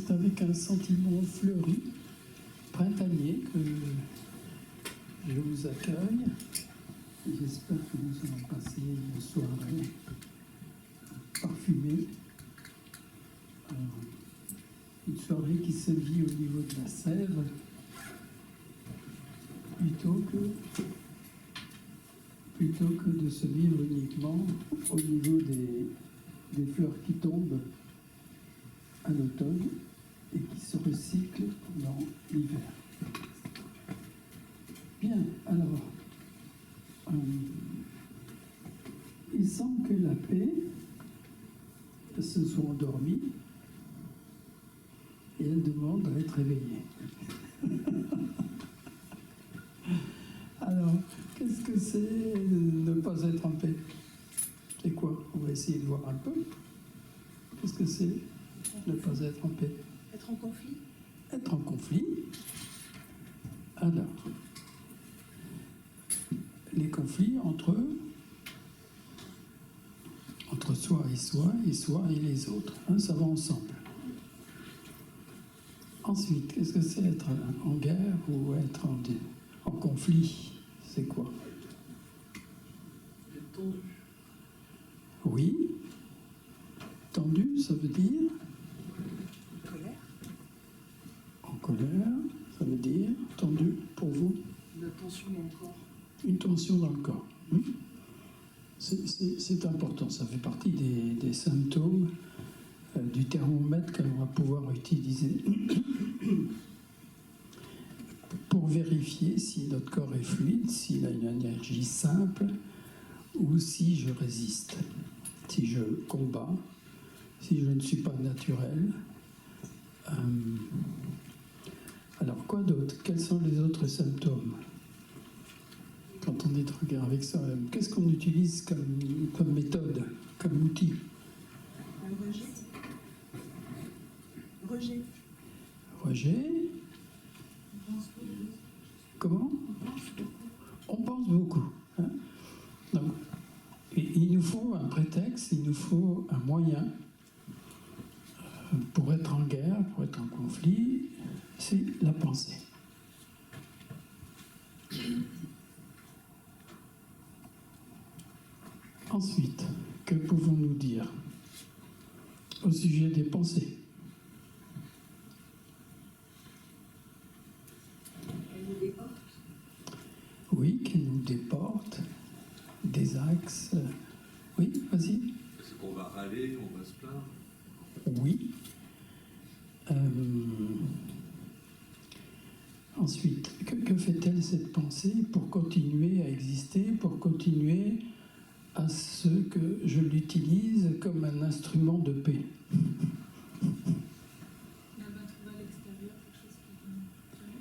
c'est avec un sentiment fleuri, printanier, que je vous accueille. J'espère que nous allons passer une soirée parfumée. Une soirée qui se vit au niveau de la sève, plutôt que de se vivre uniquement au niveau des fleurs qui tombent à l'automne et qui se recyclent dans l'hiver. Bien, alors, il semble que la paix se soit endormie et elle demande à être réveillée. Alors, qu'est-ce que c'est ne pas être en paix? C'est quoi? On va essayer de voir un peu. Qu'est-ce que c'est ne pas être en paix? Être en conflit. Être en conflit. Alors, les conflits entre soi et soi et les autres. Hein, ça va ensemble. Ensuite, qu'est-ce que c'est être en guerre ou être en conflit? C'est quoi? Être tendu. Oui. Tendu, ça veut dire? Colère. En colère, ça veut dire? Tendu, pour vous? Une tension dans le corps. Une tension dans le corps. C'est important, ça fait partie des symptômes du thermomètre que l'on va pouvoir utiliser pour vérifier si notre corps est fluide, s'il a une énergie simple ou si je résiste, si je combats, si je ne suis pas naturel. Alors quoi d'autre? Quels sont les autres symptômes? Quand on est en guerre avec soi-même, qu'est-ce qu'on utilise comme méthode, comme outil? Le rejet. Rejet. Rejet. Comment? On pense beaucoup. Hein? Donc, il nous faut un prétexte, il nous faut un moyen pour être en guerre, pour être en conflit, c'est la pensée. Ensuite, que pouvons-nous dire au sujet des pensées? Elle nous déporte. Oui, qu'elles nous déportent, des axes. Oui, vas-y. Est-ce qu'on va râler, on va se plaindre? Oui. Ensuite, que fait-elle cette pensée pour continuer à exister, pour continuer à ce que je l'utilise comme un instrument de paix? Elle va trouver à l'extérieur quelque chose qui vient fonctionner.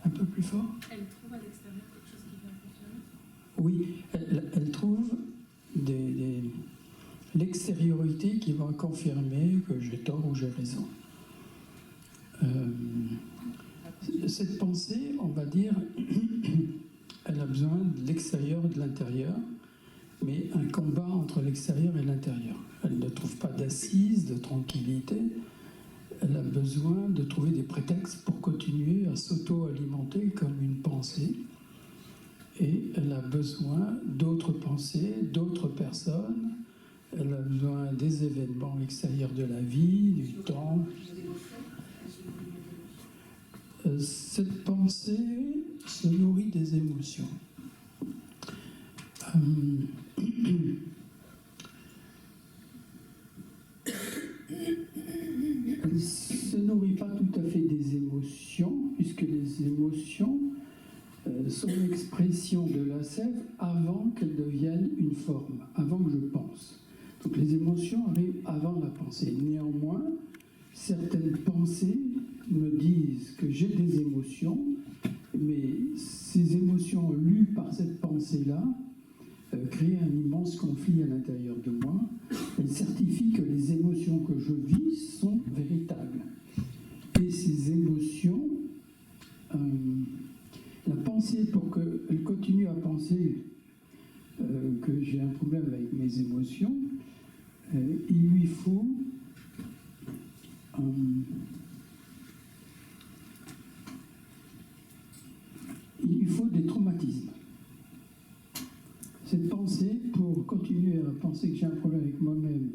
Un peu plus fort? Elle trouve à l'extérieur quelque chose qui vient fonctionner. Oui, elle trouve l'extériorité qui va confirmer que j'ai tort ou j'ai raison. Cette pensée, on va dire, elle a besoin de l'extérieur et de l'intérieur, mais un combat entre l'extérieur et l'intérieur. Elle ne trouve pas d'assise, de tranquillité. Elle a besoin de trouver des prétextes pour continuer à s'auto-alimenter comme une pensée. Et elle a besoin d'autres pensées, d'autres personnes. Elle a besoin des événements extérieurs de la vie, du temps. Cette pensée se nourrit des émotions. Elle ne se nourrit pas tout à fait des émotions, puisque les émotions sont l'expression de la sève avant qu'elles deviennent une forme, avant que je pense. Donc les émotions arrivent avant la pensée. Néanmoins, certaines pensées me disent que j'ai des émotions, mais ces émotions lues par cette pensée-là créent un immense conflit à l'intérieur de moi. Elles certifient que les émotions que je vis sont véritables. Et ces émotions, la pensée, pour qu'elle continue à penser que j'ai un problème avec mes émotions, il lui faut il lui faut des traumatismes. Cette pensée, pour continuer à penser que j'ai un problème avec moi-même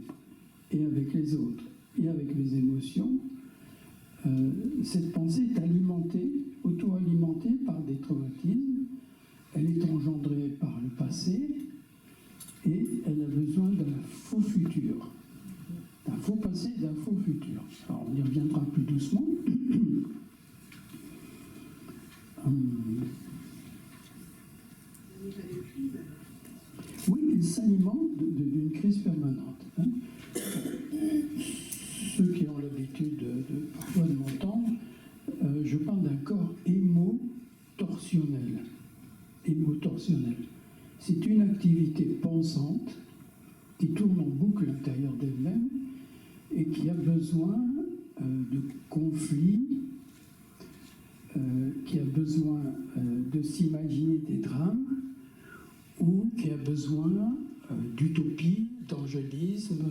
et avec les autres et avec mes émotions, cette pensée est alimentée, auto-alimentée par des traumatismes. Elle est engendrée par le passé et elle a besoin d'un faux futur, d'un faux passé et d'un faux futur. Alors on y reviendra plus doucement. Oui, il s'alimente d'une crise permanente. Hein. Ceux qui ont l'habitude parfois de m'entendre, je parle d'un corps émotorsionnel. Émotorsionnel. C'est une activité pensante qui tourne en boucle à l'intérieur d'elle-même et qui a besoin de conflits, qui a besoin de s'imaginer des drames, ou qui a besoin d'utopie, d'angélisme,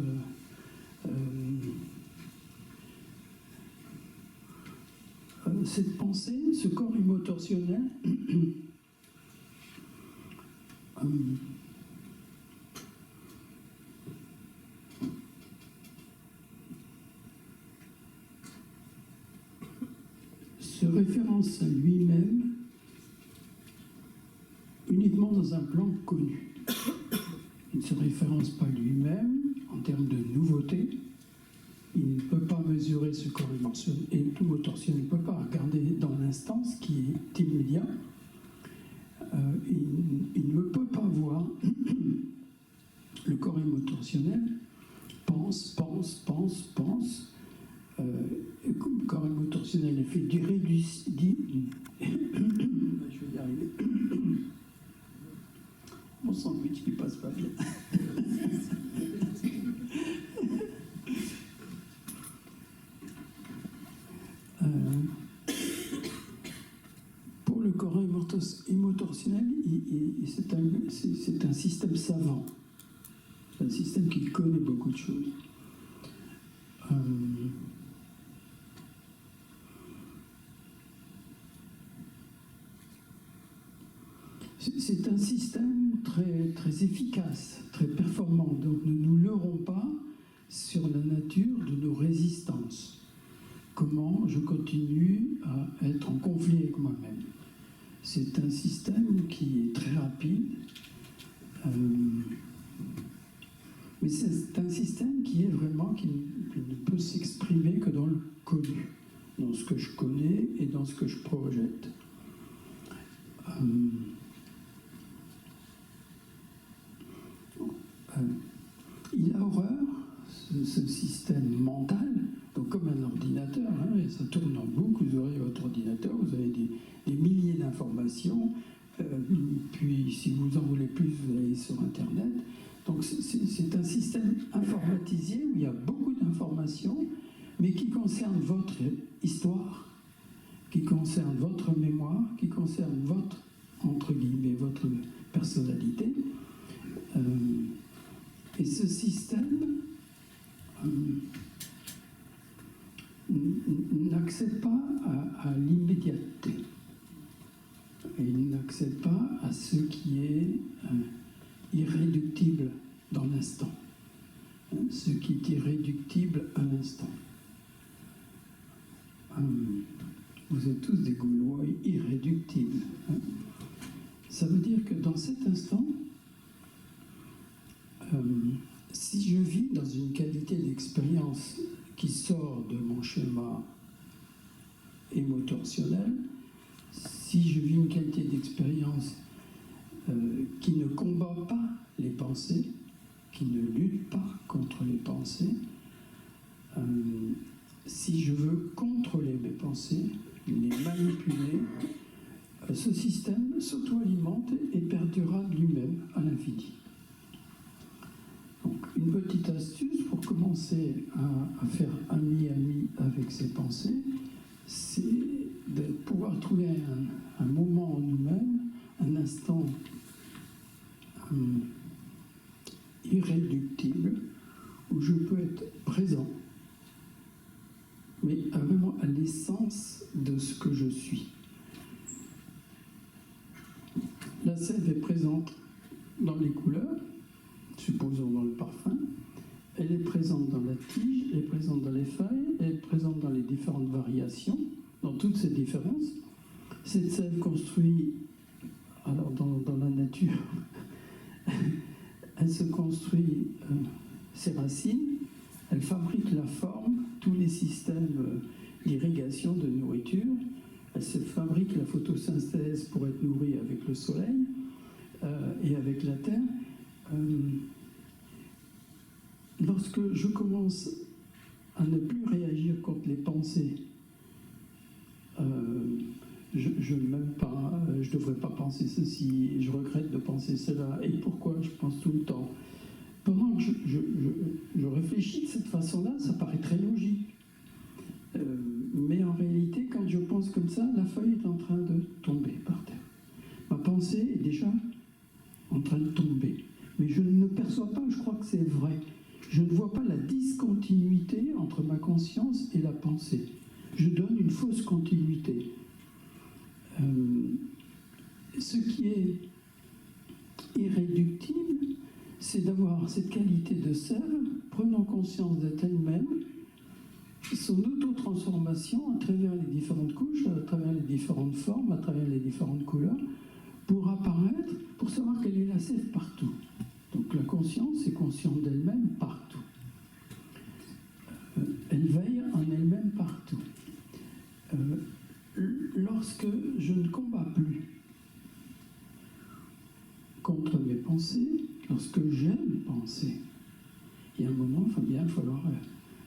cette pensée, ce corps émotorsionnel, se référence à lui-même uniquement dans un plan connu. Il ne se référence pas lui-même en termes de nouveauté. Il ne peut pas mesurer ce corps émotorsionnel, il ne peut pas regarder dans l'instant ce qui est immédiat. Il ne peut pas voir le corps émotorsionnel pense. Le corps émotorsionnel est fait je vais y arriver. Mon sandwich qui passe pas bien. Pour le corps émotorsionnel, c'est un système savant. C'est un système qui connaît beaucoup de choses. C'est un système très, très efficace, très performant. Donc ne nous leurrons pas sur la nature de nos résistances. Comment je continue à être en conflit avec moi-même. C'est un système qui est très rapide, mais c'est un système qui est vraiment, qui ne peut s'exprimer que dans le connu, dans ce que je connais et dans ce que je projette. Il a horreur, ce système mental, donc comme un ordinateur, hein, et ça tourne en boucle, vous aurez votre ordinateur, vous avez des milliers d'informations, puis si vous en voulez plus, vous allez sur Internet. Donc c'est un système informatisé où il y a beaucoup d'informations, mais qui concernent votre histoire, qui concernent votre mémoire, qui concernent votre, entre guillemets, votre personnalité. Et ce système n'accède pas à l'immédiateté. Il n'accède pas à ce qui est irréductible dans l'instant. Ce qui est irréductible à l'instant. Vous êtes tous des Gaulois irréductibles. Ça veut dire que dans cet instant, si je vis dans une qualité d'expérience qui sort de mon schéma émotorsionnel, si je vis une qualité d'expérience qui ne combat pas les pensées, qui ne lutte pas contre les pensées, si je veux contrôler mes pensées, les manipuler, ce système s'auto-alimente et perdurera de lui-même à l'infini. Donc, une petite astuce pour commencer à faire ami-ami avec ses pensées, c'est de pouvoir trouver un moment en nous-mêmes, un instant irréductible, où je peux être présent mais vraiment à l'essence de ce que je suis. La sève est présente dans les couleurs, supposons dans le parfum, elle est présente dans la tige, elle est présente dans les feuilles, elle est présente dans les différentes variations, dans toutes ces différences. Cette sève construit, alors dans la nature, elle se construit ses racines, elle fabrique la forme, tous les systèmes d'irrigation, de nourriture, elle se fabrique la photosynthèse pour être nourrie avec le soleil et avec la terre. Lorsque je commence à ne plus réagir contre les pensées, je n'aime pas, je ne devrais pas penser ceci, je regrette de penser cela, et pourquoi je pense tout le temps. Pendant que je réfléchis de cette façon-là, ça paraît très logique. Mais en réalité, quand je pense comme ça, la feuille est en train de tomber par terre. Ma pensée est déjà en train de tomber. Mais je ne perçois pas, je crois que c'est vrai. Je ne vois pas la discontinuité entre ma conscience et la pensée. Je donne une fausse continuité. Ce qui est irréductible, c'est d'avoir cette qualité de sève, prenant conscience d'être elle-même, son auto-transformation à travers les différentes couches, à travers les différentes formes, à travers les différentes couleurs, pour apparaître, pour savoir qu'elle est la sève partout. Donc la conscience est consciente d'elle-même partout. Elle veille en elle-même partout. Lorsque je ne combats plus contre mes pensées, lorsque j'aime penser, il y a un moment, il va falloir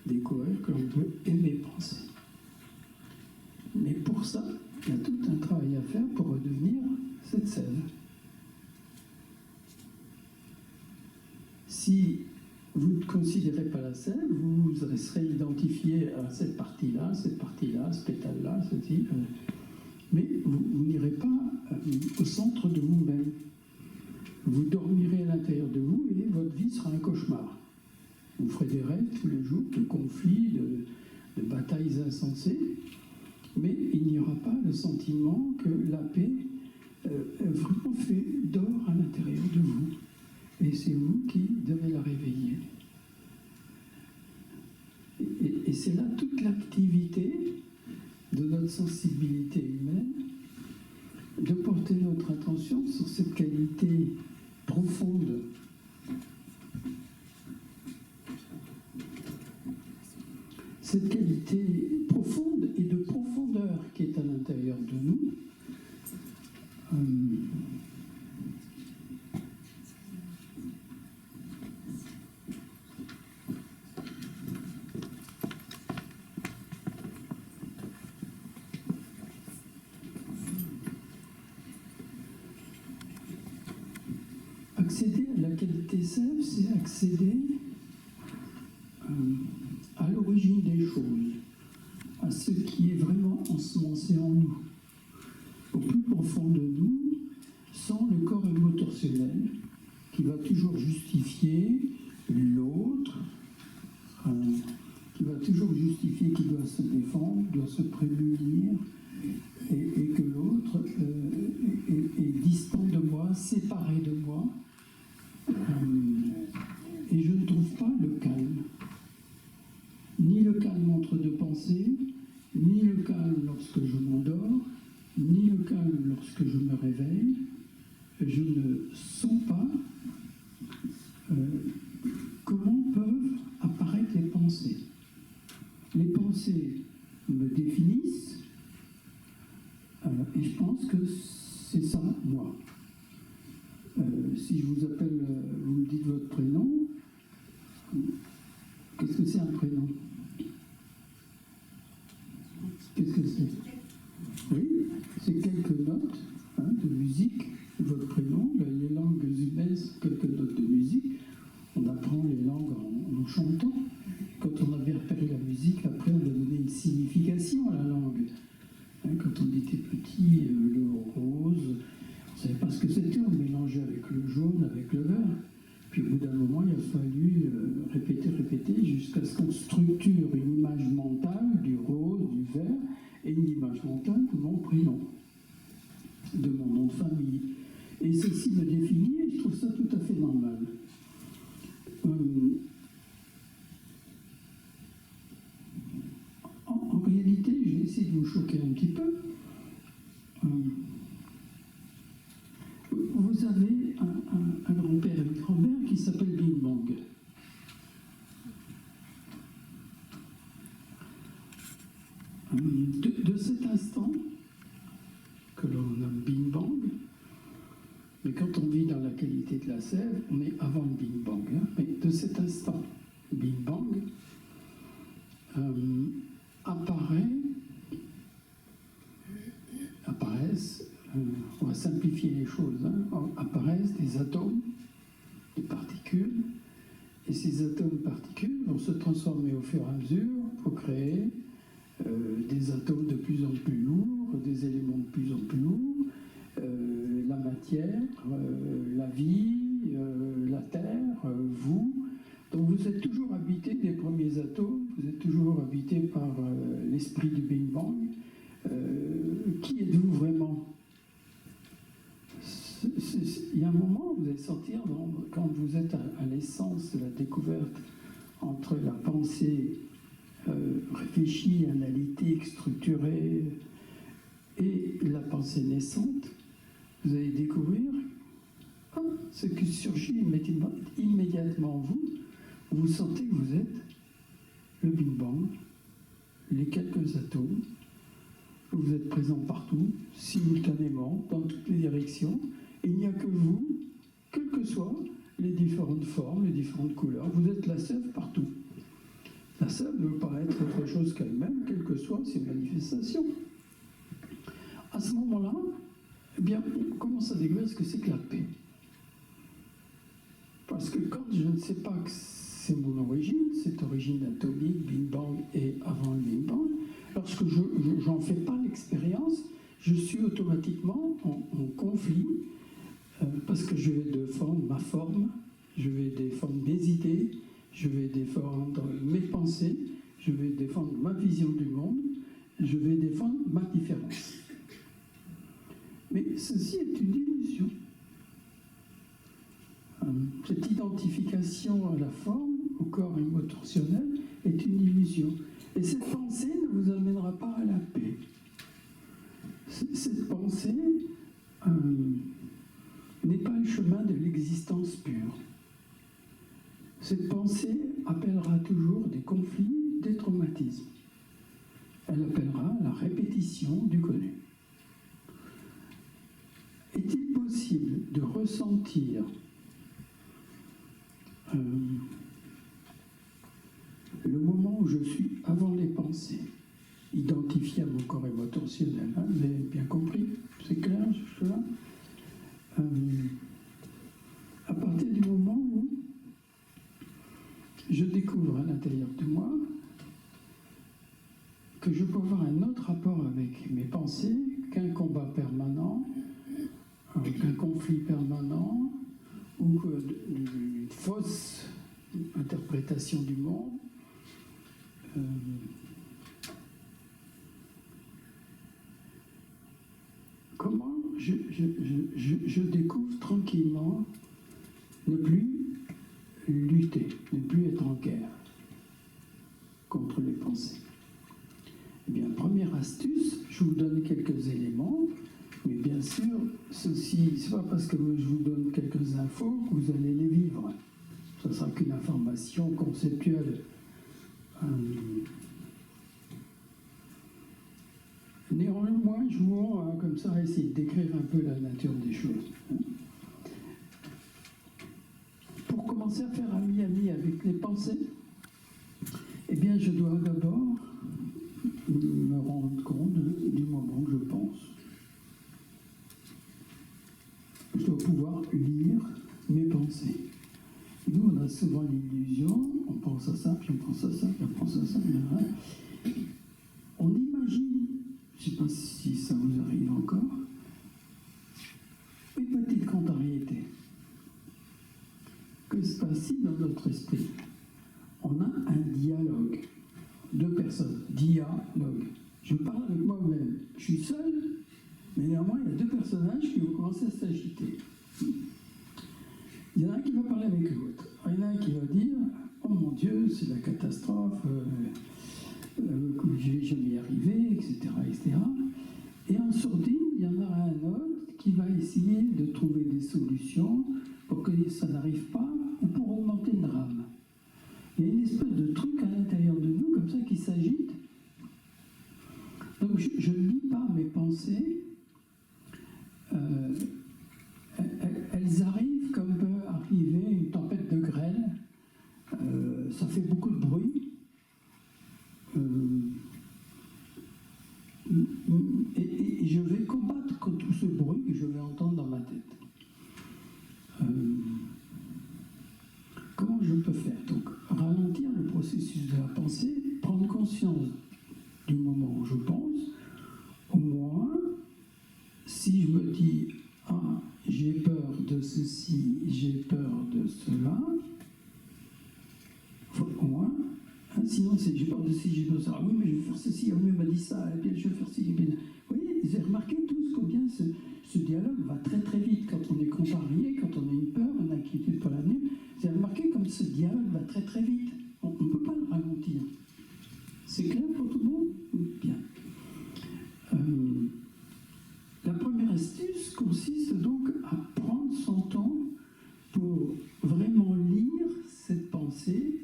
découvrir que l'on peut aimer penser. Mais pour ça, il y a tout un travail à faire pour redevenir cette sève. Si vous ne considérez pas la sève, vous serez identifié à cette partie-là, ce pétale-là, ceci. Mais vous n'irez pas au centre de vous-même. Vous dormirez à l'intérieur de vous et votre vie sera un cauchemar. Vous ferez des rêves tous les jours, de conflits, de batailles insensées, mais il n'y aura pas le sentiment que la paix vraiment dort à l'intérieur de vous. Et c'est vous qui devez la réveiller. Et c'est là toute l'activité de notre sensibilité humaine, de porter notre attention sur cette qualité profonde cette qualité profonde et de profondeur qui est à l'intérieur de nous. Accéder à la qualité sève, c'est accéder à l'origine des choses, à ce qui est vraiment ensemencé en nous, au plus profond de nous, sans le corps émotionnel qui va toujours justifier l'autre, qui va toujours justifier qu'il doit se défendre, doit se prémunir, et que l'autre est distant de moi, séparé de moi. Et je ne trouve pas le calme. Ni le calme entre deux pensées, ni le calme lorsque je m'endors, ni le calme lorsque je me réveille. Je ne sens pas comment peuvent apparaître les pensées. Les pensées me définissent, et je pense que c'est ça, moi. Si je vous appelle, vous me dites votre prénom, qu'est-ce que c'est un prénom? Qu'est-ce que c'est? Oui, c'est quelques notes de musique, votre prénom. Les langues humaines, c'est quelques notes de musique. On apprend les langues en chantant. Quand on a bien repéré la musique, après on a donné une signification à la langue. Quand on était petit, le rose, on ne savait pas ce que c'était, on le mélangeait avec le jaune, avec le vert. Puis au bout d'un moment, il a fallu répéter, jusqu'à ce qu'on structure une image mentale du rose, du vert, et une image mentale de mon prénom, de mon nom de famille. Et ceci me définit, et je trouve ça tout à fait normal. En réalité, je vais essayer de vous choquer un petit peu. Vous avez un grand-père et une grand-mère qui s'appelle Bing Bang. De cet instant que l'on nomme Bing Bang, mais quand on vit dans la qualité de la sève, on est avant le Bing Bang. Hein, mais de cet instant, Bing Bang apparaissent, on va simplifier les choses, hein, apparaissent des atomes, des particules, et ces atomes particules vont se transformer au fur et à mesure pour créer des atomes de plus en plus lourds, des éléments de plus en plus lourds, la matière, la vie, la terre, vous. Donc vous êtes toujours habité des premiers atomes, vous êtes toujours habité par l'esprit du Big Bang. Qui êtes-vous vraiment? Il y a un moment où vous allez sortir, quand vous êtes à l'essence de la découverte entre la pensée réfléchie, analytique, structurée et la pensée naissante, vous allez découvrir ce qui surgit immédiatement en vous. Vous sentez que vous êtes le Big Bang, les quelques atomes. Vous êtes présent partout, simultanément, dans toutes les directions. Et il n'y a que vous, quelles que soient les différentes formes, les différentes couleurs. Vous êtes la sève partout. La sève ne veut pas être autre chose qu'elle-même, quelles que soient ses manifestations. À ce moment-là, eh bien, on commence à découvrir ce que c'est que la paix. Parce que quand je ne sais pas que c'est mon origine, cette origine atomique, Big Bang et avant le Big Bang, lorsque je n'en fais pas l'expérience, je suis automatiquement en conflit parce que je vais défendre ma forme, je vais défendre mes idées, je vais défendre mes pensées, je vais défendre ma vision du monde, je vais défendre ma différence. Mais ceci est une illusion. Cette identification à la forme, au corps émotionnel, est une illusion. Et cette pensée ne vous amènera pas à la paix. Cette pensée n'est pas le chemin de l'existence pure. Cette pensée appellera toujours des conflits, des traumatismes. Elle appellera la répétition du connu. Est-il possible de ressentir le moment où je suis avant les pensées, identifié à mon corps émotionnel, hein, vous avez bien compris, c'est clair jusque-là, à partir du moment où je découvre à l'intérieur de moi que je peux avoir un autre rapport avec mes pensées qu'un combat permanent, qu'un conflit permanent, ou une fausse interprétation du monde. Comment je découvre tranquillement ne plus lutter, ne plus être en guerre contre les pensées. Eh bien, première astuce, je vous donne quelques éléments, mais bien sûr, ceci, c'est pas parce que je vous donne quelques infos que vous allez les vivre. Ce ne sera qu'une information conceptuelle. Néanmoins, jouons comme ça à essayer de décrire un peu la nature des choses. Pour commencer à faire ami-ami avec les pensées, eh bien, je dois d'abord me rendre compte du moment que je pense. Je dois pouvoir lire mes pensées. Nous, on a souvent l'illusion, on pense à ça, puis on pense à ça, puis on pense à ça, on imagine, je ne sais pas si ça vous arrive encore, une petite contrariété. Que se passe-t-il dans notre esprit? on a un dialogue. Deux personnes, dialogue. Je parle avec moi-même. Je suis seul, mais néanmoins, il y a deux personnages qui vont commencer à s'agiter. Il y en a un qui va parler avec l'autre. Il y en a un qui va dire « Oh mon Dieu, c'est la catastrophe, je vais jamais y arriver, etc., etc. » Et en sourdine, il y en aura un autre qui va essayer de trouver des solutions pour que ça n'arrive pas ou pour augmenter le drame. Il y a une espèce de truc à l'intérieur de nous, comme ça, qui s'agite. Donc je ne lis pas mes pensées. Elles arrivent comme peut arriver une tempête de grêle. Ça fait beaucoup de bruit. Et je vais combattre contre tout ce bruit que je vais entendre dans ma tête. Comment je peux faire? Donc, ralentir le processus de la pensée, prendre conscience du moment où je pense, au moins, si je me dis « Ah, j'ai peur de ceci, j'ai peur de cela », au moins, hein, sinon c'est « j'ai peur de ceci, j'ai peur de ça », « oui, mais je vais faire ceci, oui, il m'a dit ça, et puis je vais faire ci, et puis... » Vous voyez, vous avez remarqué tous combien ce dialogue va très très vite quand on est contrarié, quand on a une peur, une inquiétude pour l'avenir. Vous avez remarqué comme ce dialogue va très très vite. On ne peut pas le ralentir. C'est clair pour tout le monde? Bien. La première astuce consiste donc à prendre son temps pour vraiment lire cette pensée.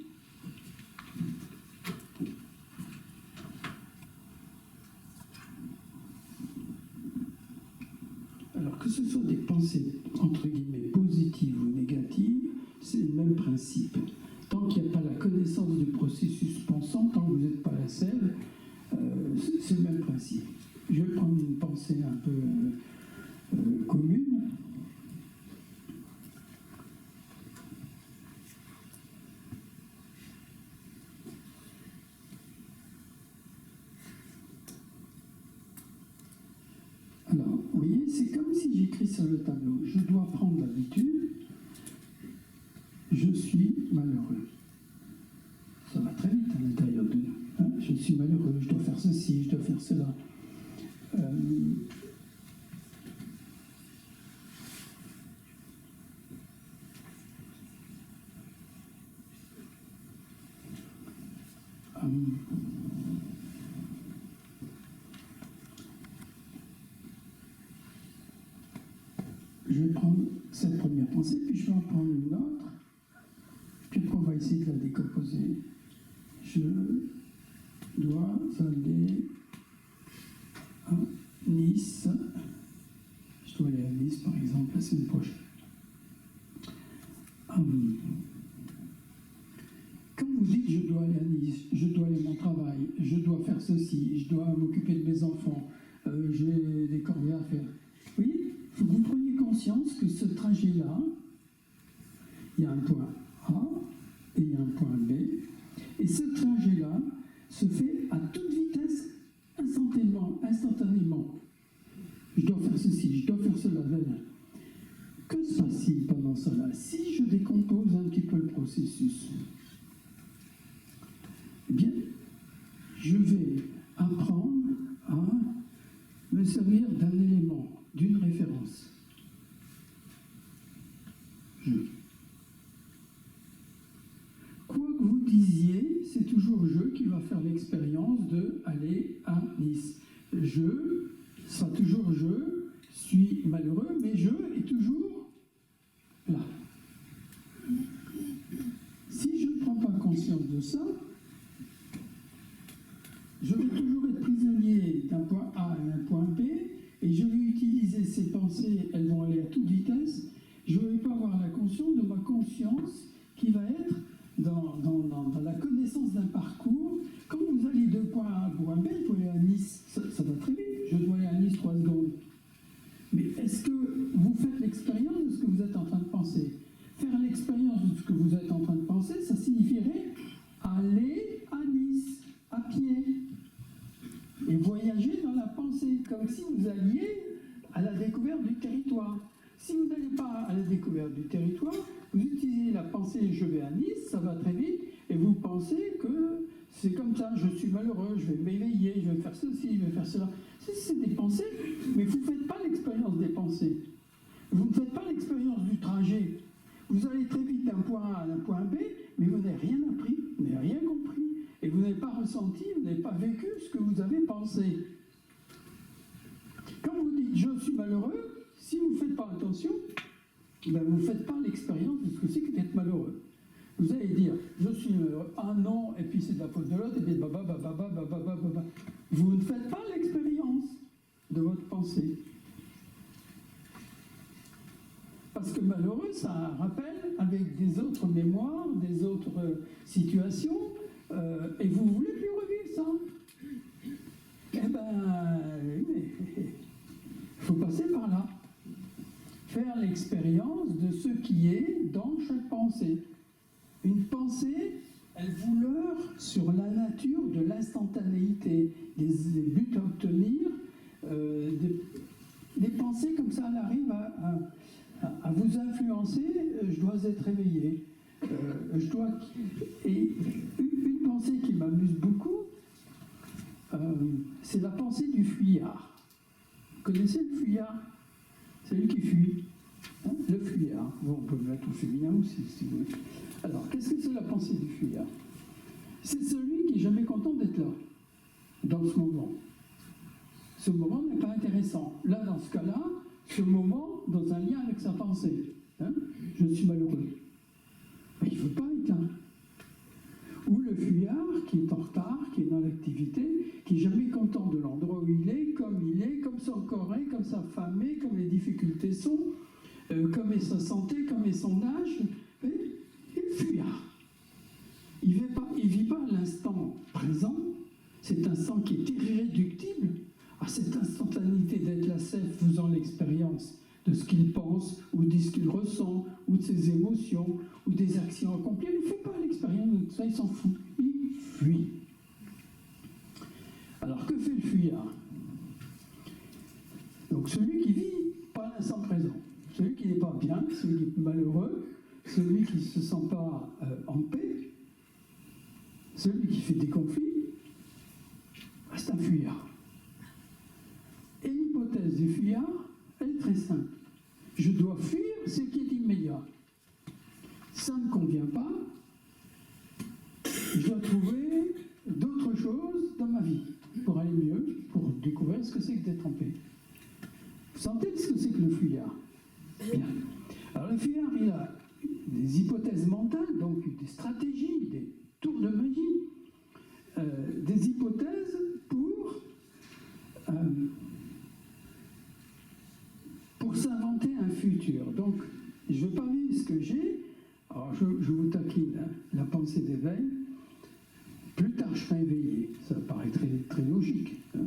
Alors que ce soit des pensées entre guillemets positives ou négatives, c'est le même principe. Tant qu'il n'y a pas la connaissance du processus pensant, tant que vous n'êtes pas la selle, c'est le même principe. Je vais prendre une pensée un peu commune. Alors, vous voyez, c'est comme si j'écris sur le tableau. Je dois prendre l'habitude. Je suis malheureux. Ça va très vite à l'intérieur de nous. Hein, je suis malheureux, je dois faire ceci, je dois faire cela. Je vais prendre cette première pensée, puis je vais en prendre une autre, puis après on va essayer de la décomposer. Je dois aller à Nice. Je dois aller à Nice, par exemple, la semaine prochaine. Quand vous dites je dois aller à Nice, je dois aller à mon travail, je dois faire ceci, je dois m'occuper de mes enfants, j'ai des corvées à faire. Vous voyez, il faut que vous preniez conscience que ce trajet-là, il y a un point A et il y a un point B. Et ce trajet-là se fait à toute vitesse, instantanément. Je dois faire ceci, je dois faire cela. Que se passe-t-il pendant cela? Si je décompose un petit peu le processus, eh bien, je vais apprendre à me servir d'un élément, d'une référence. Quoi que vous disiez, c'est toujours je qui va faire l'expérience de aller à Nice. Je sera toujours je, suis malheureux, mais je est toujours là. Si je ne prends pas conscience de ça, je vais toujours être prisonnier d'un point A à un point B, et je vais utiliser ces pensées, elles vont aller à toute vitesse. Je ne vais pas avoir la conscience de ma conscience qui va être dans la connaissance d'un parcours. Quand vous allez de point A à point B, vous allez à Nice, ça va très vite. Je dois aller à Nice 3 secondes. Mais est-ce que vous faites l'expérience de ce que vous êtes en train de penser? Faire l'expérience de ce que vous êtes en train de penser, ça signifierait aller à Nice, à pied. Et voyager dans la pensée, comme si vous alliez à la découverte du territoire. Si vous n'allez pas à la découverte du territoire, vous utilisez la pensée « je vais à Nice », ça va très vite, et vous pensez penser que c'est comme ça, je suis malheureux, je vais m'éveiller, je vais faire ceci, je vais faire cela. C'est des pensées, mais vous ne faites pas l'expérience des pensées. Vous ne faites pas l'expérience du trajet. Vous allez très vite d'un point A à un point B, mais vous n'avez rien appris, vous n'avez rien compris. Et vous n'avez pas ressenti, vous n'avez pas vécu ce que vous avez pensé. Quand vous dites « je suis malheureux », si vous ne faites pas attention, ben vous ne faites pas l'expérience de ce que c'est que d'être malheureux. Vous allez dire « je suis malheureux », ah non, et puis c'est de la faute de l'autre, et puis baba, baba, baba, baba, baba. Vous ne faites pas l'expérience de votre pensée. Parce que malheureux, ça rappelle avec des autres mémoires, des autres situations, et vous ne voulez plus revivre ça. Eh ben, il faut passer par là. Faire l'expérience de ce qui est dans chaque pensée. Une pensée, elle vous leurre sur la nature de l'instantanéité, des buts à obtenir, des pensées comme ça, elles arrivent à vous influencer. Je dois être éveillé. Et une pensée qui m'amuse beaucoup, c'est la pensée du fuyard. Vous connaissez le fuyard? C'est lui qui fuit. Hein, le fuyard. Bon, on peut le mettre au féminin aussi, si vous voulez. Alors, qu'est-ce que c'est la pensée du fuyard? C'est celui qui n'est jamais content d'être là, dans ce moment. Ce moment n'est pas intéressant. Là, dans ce cas-là, ce moment, dans un lien avec sa pensée. Hein, je suis malheureux. Mais il ne veut pas être là. Ou le fuyard qui est en retard, qui est dans l'activité, qui n'est jamais content de l'endroit où il est, comme son corps est, comme sa femme est, comme les difficultés sont, comme est sa santé, comme est son âge. Et le fuyard. Il ne vit pas l'instant présent, cet instant qui est irréductible à cette instantanéité d'être la self faisant l'expérience de ce qu'il pense, ou de ce qu'il ressent, ou de ses émotions, ou des actions accomplies. Il ne fait pas l'expérience de tout ça, il s'en fout. Il fuit. Alors, que fait le fuyard? Donc, celui qui vit pas l'instant présent, celui qui n'est pas bien, celui qui est malheureux, celui qui ne se sent pas en paix, celui qui fait des conflits, c'est un fuyard. Et l'hypothèse du fuyard, elle est très simple. Je dois fuir ce qui est immédiat. Ça ne me convient pas. Je dois trouver d'autres choses dans ma vie pour aller mieux, pour découvrir ce que c'est que d'être en paix. Vous sentez ce que c'est que le fuyard? Bien. Alors le fuyard, il a des hypothèses mentales, donc des stratégies, des tours de magie, des hypothèses pour s'inventer un futur. Donc, je ne veux pas vivre ce que j'ai. Alors, je vous taquine, hein, la pensée d'éveil. Plus tard, je serai éveillé. Ça paraît très, très logique. Hein.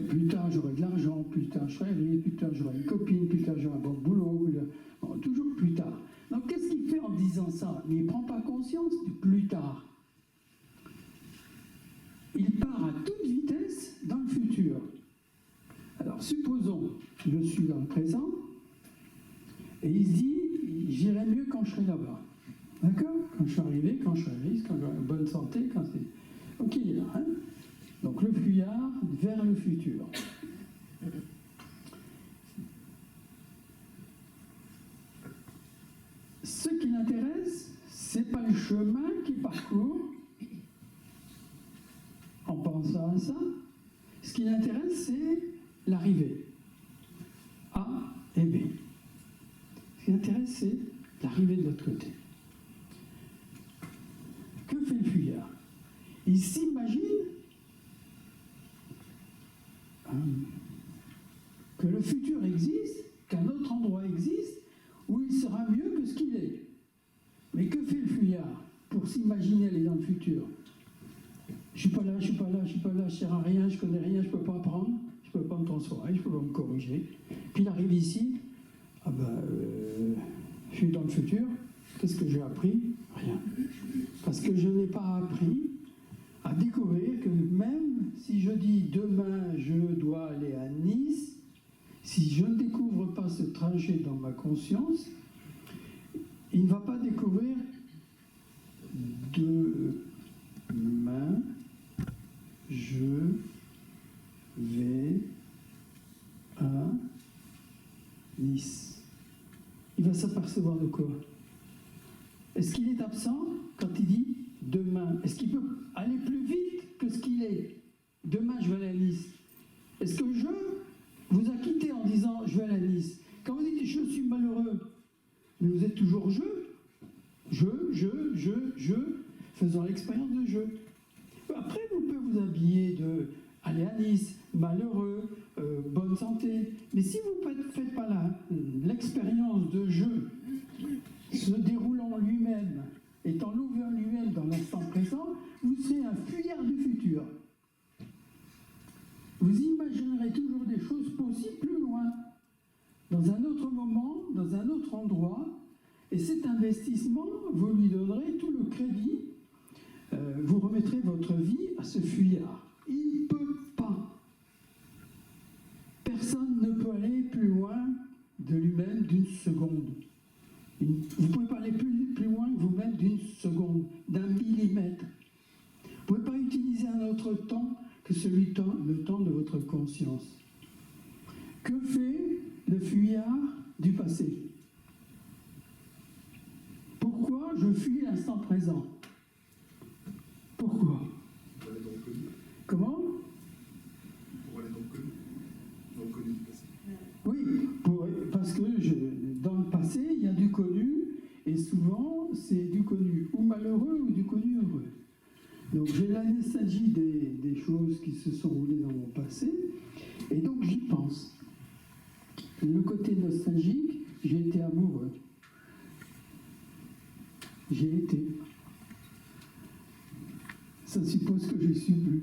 Plus tard, j'aurai de l'argent. Plus tard, je serai éveillé. Plus tard, j'aurai une copine. Plus tard, j'aurai un bon boulot. Bon, toujours plus tard. Donc, qu'est-ce qu'il fait en disant ça? Mais il ne prend pas conscience du plus tard. Il part à toute vitesse dans le futur. Alors, supposons, je suis dans le présent, et il se dit, j'irai mieux quand je serai là-bas. D'accord? Quand je suis arrivé, quand je serai riche, quand j'aurai une bonne santé, quand c'est... Ok, là, hein? Donc, le fuyard vers le futur. Ce qui l'intéresse, c'est pas le chemin qu'il parcourt en pensant à ça. Ce qui l'intéresse, c'est l'arrivée. A et B. Ce qui l'intéresse, c'est l'arrivée de l'autre côté. Que fait le fuyard? Il s'imagine que le futur existe, qu'un autre endroit existe, où il sera mieux que ce qu'il est. Mais que fait le fuyard pour s'imaginer aller dans le futur? Je suis pas là, je suis pas là, je suis pas là, je ne sers à rien, je connais rien, je peux pas apprendre, je peux pas me transformer, je peux pas me corriger. Puis il arrive ici, je suis dans le futur, qu'est-ce que j'ai appris? Rien. Parce que je n'ai pas appris à découvrir que même si je dis demain je dois aller à Nice, si je ne découvre pas ce trajet dans ma conscience, il ne va pas découvrir Demain, je vais à Nice. Il va s'apercevoir de quoi? Est-ce qu'il est absent quand il dit demain? Est-ce qu'il peut aller plus vite que ce qu'il est? Demain, je vais aller à Nice. Est-ce que je vous a quitté en disant je vais aller à Nice? Quand vous dites je suis malheureux, mais vous êtes toujours je, faisant l'expérience de je. Après, vous pouvez vous habiller de aller à Nice, malheureux, bonne santé. Mais si vous ne faites pas l'expérience de je, se déroulant lui-même, étant l'ouvert lui-même dans l'instant présent, vous serez un fuyard du futur. Vous imaginerez toujours des choses possibles plus loin, dans un autre moment, dans un autre endroit, et cet investissement, vous lui donnerez tout le crédit, vous remettrez votre vie à ce fuyard. Il ne peut pas. Personne ne peut aller plus loin de lui-même d'une seconde. Vous ne pouvez pas aller plus loin que vous-même d'une seconde, d'un millimètre. Vous ne pouvez pas utiliser un autre temps que le temps de votre conscience. Que fait le fuyard du passé? Pourquoi je fuis l'instant présent? Pourquoi? Pour aller dans le connu. Comment? Pour aller dans le connu. Dans le connu du passé. Oui, parce que dans le passé, il y a du connu, et souvent, c'est du connu ou malheureux ou du connu heureux. Donc j'ai la nostalgie des choses qui se sont roulées dans mon passé, et donc j'y pense. Le côté nostalgique, j'ai été amoureux. J'ai été. Ça suppose que je suis plus.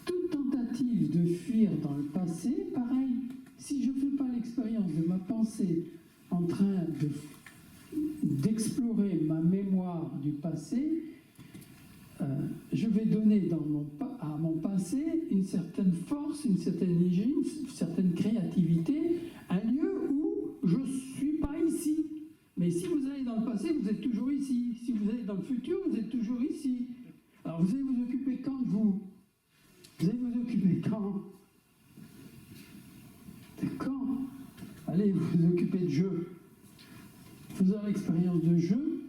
Toute tentative de fuir dans le passé, pareil. Si je ne fais pas l'expérience de ma pensée en train d'explorer ma mémoire du passé, je vais donner à mon passé une certaine force, une certaine énergie, une certaine créativité, un lieu où je ne suis pas ici. Mais si vous allez dans le passé, vous êtes toujours ici. Si vous allez dans le futur, vous êtes toujours ici. Alors vous allez vous occuper quand de vous? Vous allez vous occuper quand? De quand? Allez vous occuper de jeu. Faisant l'expérience de jeu,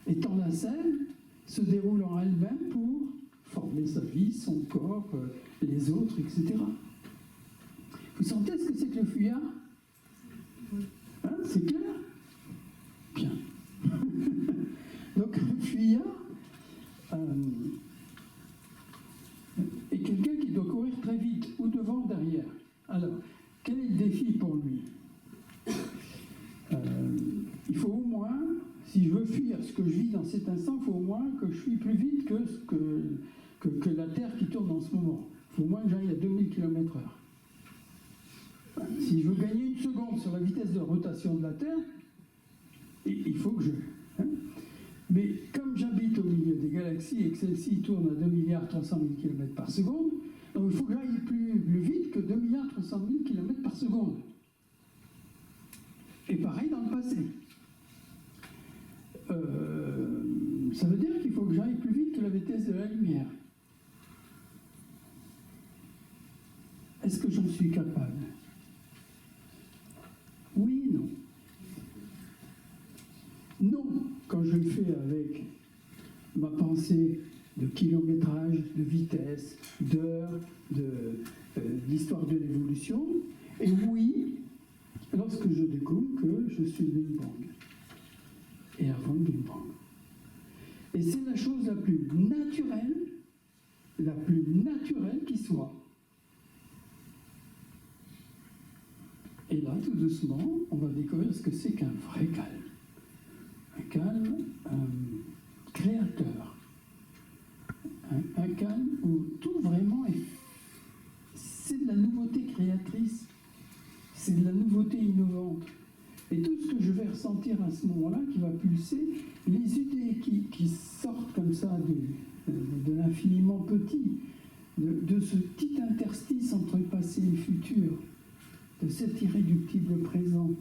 étant la scène, se déroulant elle-même pour former sa vie, son corps, les autres, etc. Vous sentez ce que c'est que le fuyard? Hein, c'est clair? Bien. Donc un fuyard est quelqu'un qui doit courir très vite, ou devant ou derrière. Alors, quel est le défi pour lui? Il faut au moins, si je veux fuir ce que je vis dans cet instant, il faut au moins que je fuis plus vite que la Terre qui tourne en ce moment. Il faut au moins que j'aille à 2000 km/h. Si je veux gagner une seconde sur la vitesse de rotation de la Terre, il faut que je... Hein. Mais comme j'habite au milieu des galaxies et que celles-ci tournent à 2,3 milliards km par seconde, donc il faut que j'aille plus vite que 2,3 milliards km par seconde. Et pareil dans le passé. Ça veut dire qu'il faut que j'aille plus vite que la vitesse de la lumière. Est-ce que j'en suis capable? Oui et non. Non, quand je le fais avec ma pensée de kilométrage, de vitesse, d'heure, de l'histoire de l'évolution. Et oui, lorsque je découvre que je suis le Big Bang. Et avant le Big Bang. Et c'est la chose la plus naturelle qui soit. Et là, tout doucement, on va découvrir ce que c'est qu'un vrai calme. Un calme créateur. Un calme où tout vraiment c'est de la nouveauté créatrice. C'est de la nouveauté innovante. Et tout ce que je vais ressentir à ce moment-là, qui va pulser, les idées qui sortent comme ça de l'infiniment petit, de ce petit interstice entre le passé et le futur, de cet irréductible présent,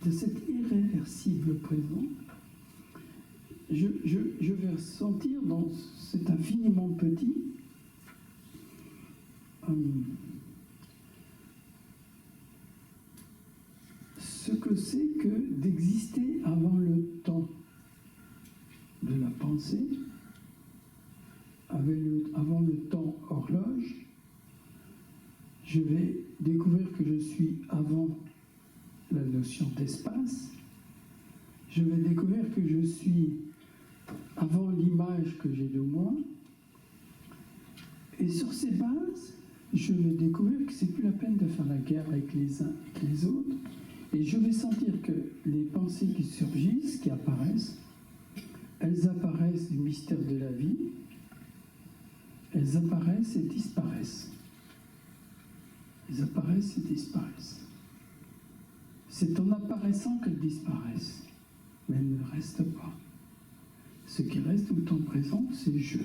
de cet irréversible présent, je vais ressentir dans cet infiniment petit ce que c'est que d'exister avant le temps de la pensée, avant le temps horloge. Je vais découvrir que je suis avant la notion d'espace. Je vais découvrir que je suis avant l'image que j'ai de moi. Et sur ces bases, je vais découvrir que c'est plus la peine de faire la guerre avec les uns et les autres. Et je vais sentir que les pensées qui surgissent, qui apparaissent, elles apparaissent du mystère de la vie, elles apparaissent et disparaissent. Elles apparaissent et disparaissent. C'est en apparaissant qu'elles disparaissent, mais elles ne restent pas. Ce qui reste tout le temps présent, c'est je.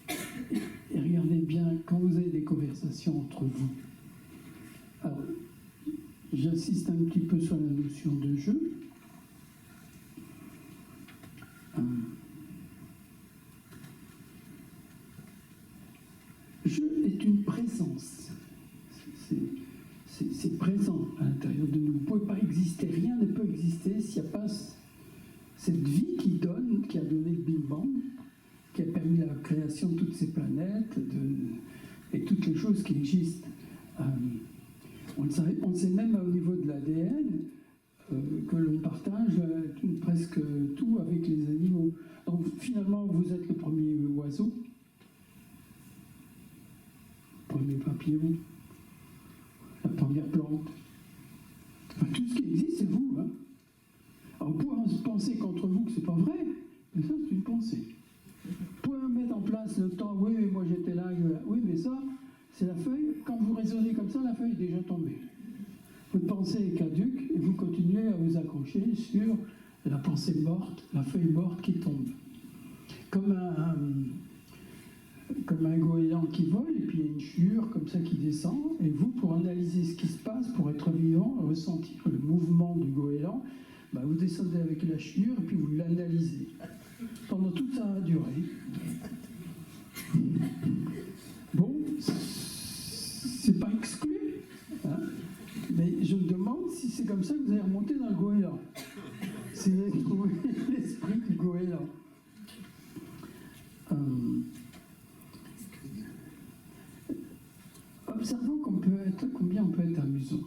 Et regardez bien, quand vous avez des conversations entre vous, alors, j'insiste un petit peu sur la notion de jeu. Je est une présence. C'est présent à l'intérieur de nous. Vous ne pouvez pas exister. Rien ne peut exister s'il n'y a pas cette vie qui donne, qui a donné le Big Bang, qui a permis la création de toutes ces planètes et toutes les choses qui existent. On sait même au niveau de l'ADN que l'on partage presque tout avec les animaux. Donc finalement, vous êtes le premier oiseau, le premier papillon, la première plante. Enfin, tout ce qui existe, c'est vous. Hein. Alors, vous pouvez penser contre vous que c'est pas vrai, mais ça, c'est une pensée. Vous pouvez mettre en place le temps, oui, mais moi j'étais là, oui, mais ça, c'est la feuille. Quand vous raisonnez comme ça, la feuille est déjà tombée. Votre pensée est caduque et vous continuez à vous accrocher sur la pensée morte, la feuille morte qui tombe. Comme un goéland qui vole, et puis il y a une chure comme ça qui descend, et vous, pour analyser ce qui se passe, pour être vivant, ressentir le mouvement du goéland, bah, vous descendez avec la chure, et puis vous l'analysez. Pendant toute sa durée. Bon, c'est pas exclu, hein, mais je me demande si c'est comme ça que vous allez remonter dans le goéland. Si vous avez trouvé l'esprit du goéland. Observons combien on peut être amusant.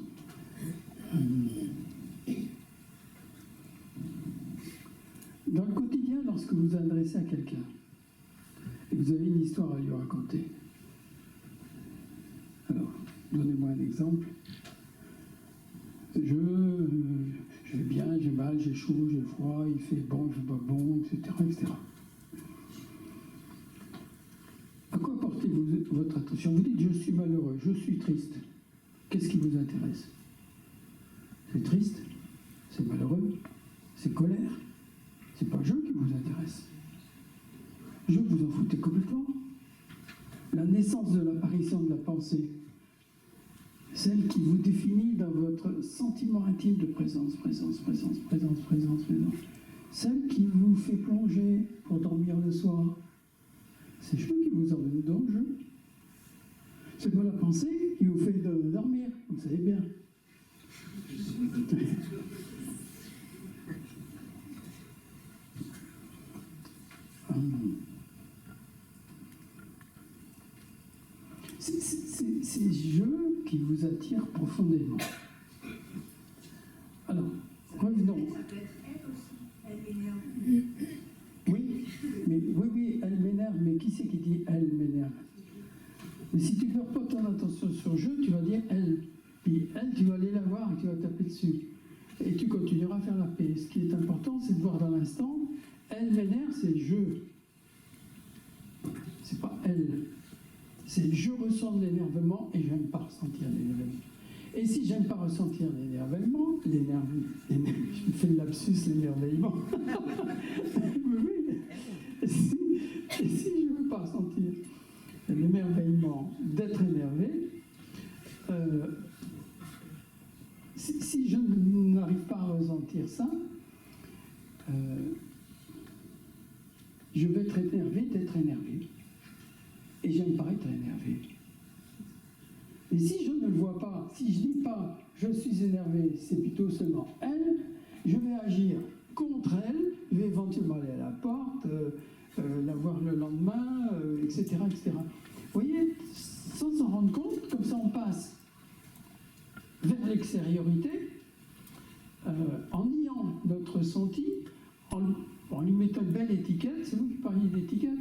Dans le quotidien, lorsque vous vous adressez à quelqu'un, et vous avez une histoire à lui raconter, alors, donnez-moi un exemple. Je vais bien, j'ai mal, j'ai chaud, j'ai froid, il fait bon, il fait pas bon, etc., etc. À quoi portez-vous votre attention? Vous dites, je suis malheureux, je suis triste. Qu'est-ce qui vous intéresse? C'est triste? C'est malheureux? C'est colère? C'est pas je qui vous intéresse. Je vous en foutez complètement. La naissance de l'apparition de la pensée, celle qui vous définit dans votre sentiment intime de présence, celle qui vous fait plonger pour dormir le soir, c'est je qui vous emmène dans le jeu. C'est pas la pensée qui vous fait dormir, vous savez bien. C'est je qui vous attire profondément. Alors, revenons. Ça peut être elle aussi, elle m'énerve. Oui, elle m'énerve, mais qui c'est qui dit elle m'énerve? Mais si tu ne portes pas ton attention sur je, tu vas dire elle. Puis elle, tu vas aller la voir et tu vas taper dessus. Et tu continueras à faire la paix. Ce qui est important, c'est de voir dans l'instant, elle m'énerve, c'est je. C'est pas elle. C'est je ressens de l'énervement et je n'aime pas ressentir l'énervement. Et si j'aime pas ressentir l'énervement, je fais le lapsus, l'émerveillement. Oui. Et si je ne veux pas ressentir l'émerveillement d'être énervé, être énervé d'être énervé. Et j'aime pas être énervé. Et si je ne le vois pas, si je dis pas je suis énervé, c'est plutôt seulement elle, je vais agir contre elle, je vais éventuellement aller à la porte, la voir le lendemain, etc., etc. Vous voyez, sans s'en rendre compte, comme ça on passe vers l'extériorité, en niant notre ressenti, en lui mettant une belle étiquette, c'est vous qui parliez d'étiquette,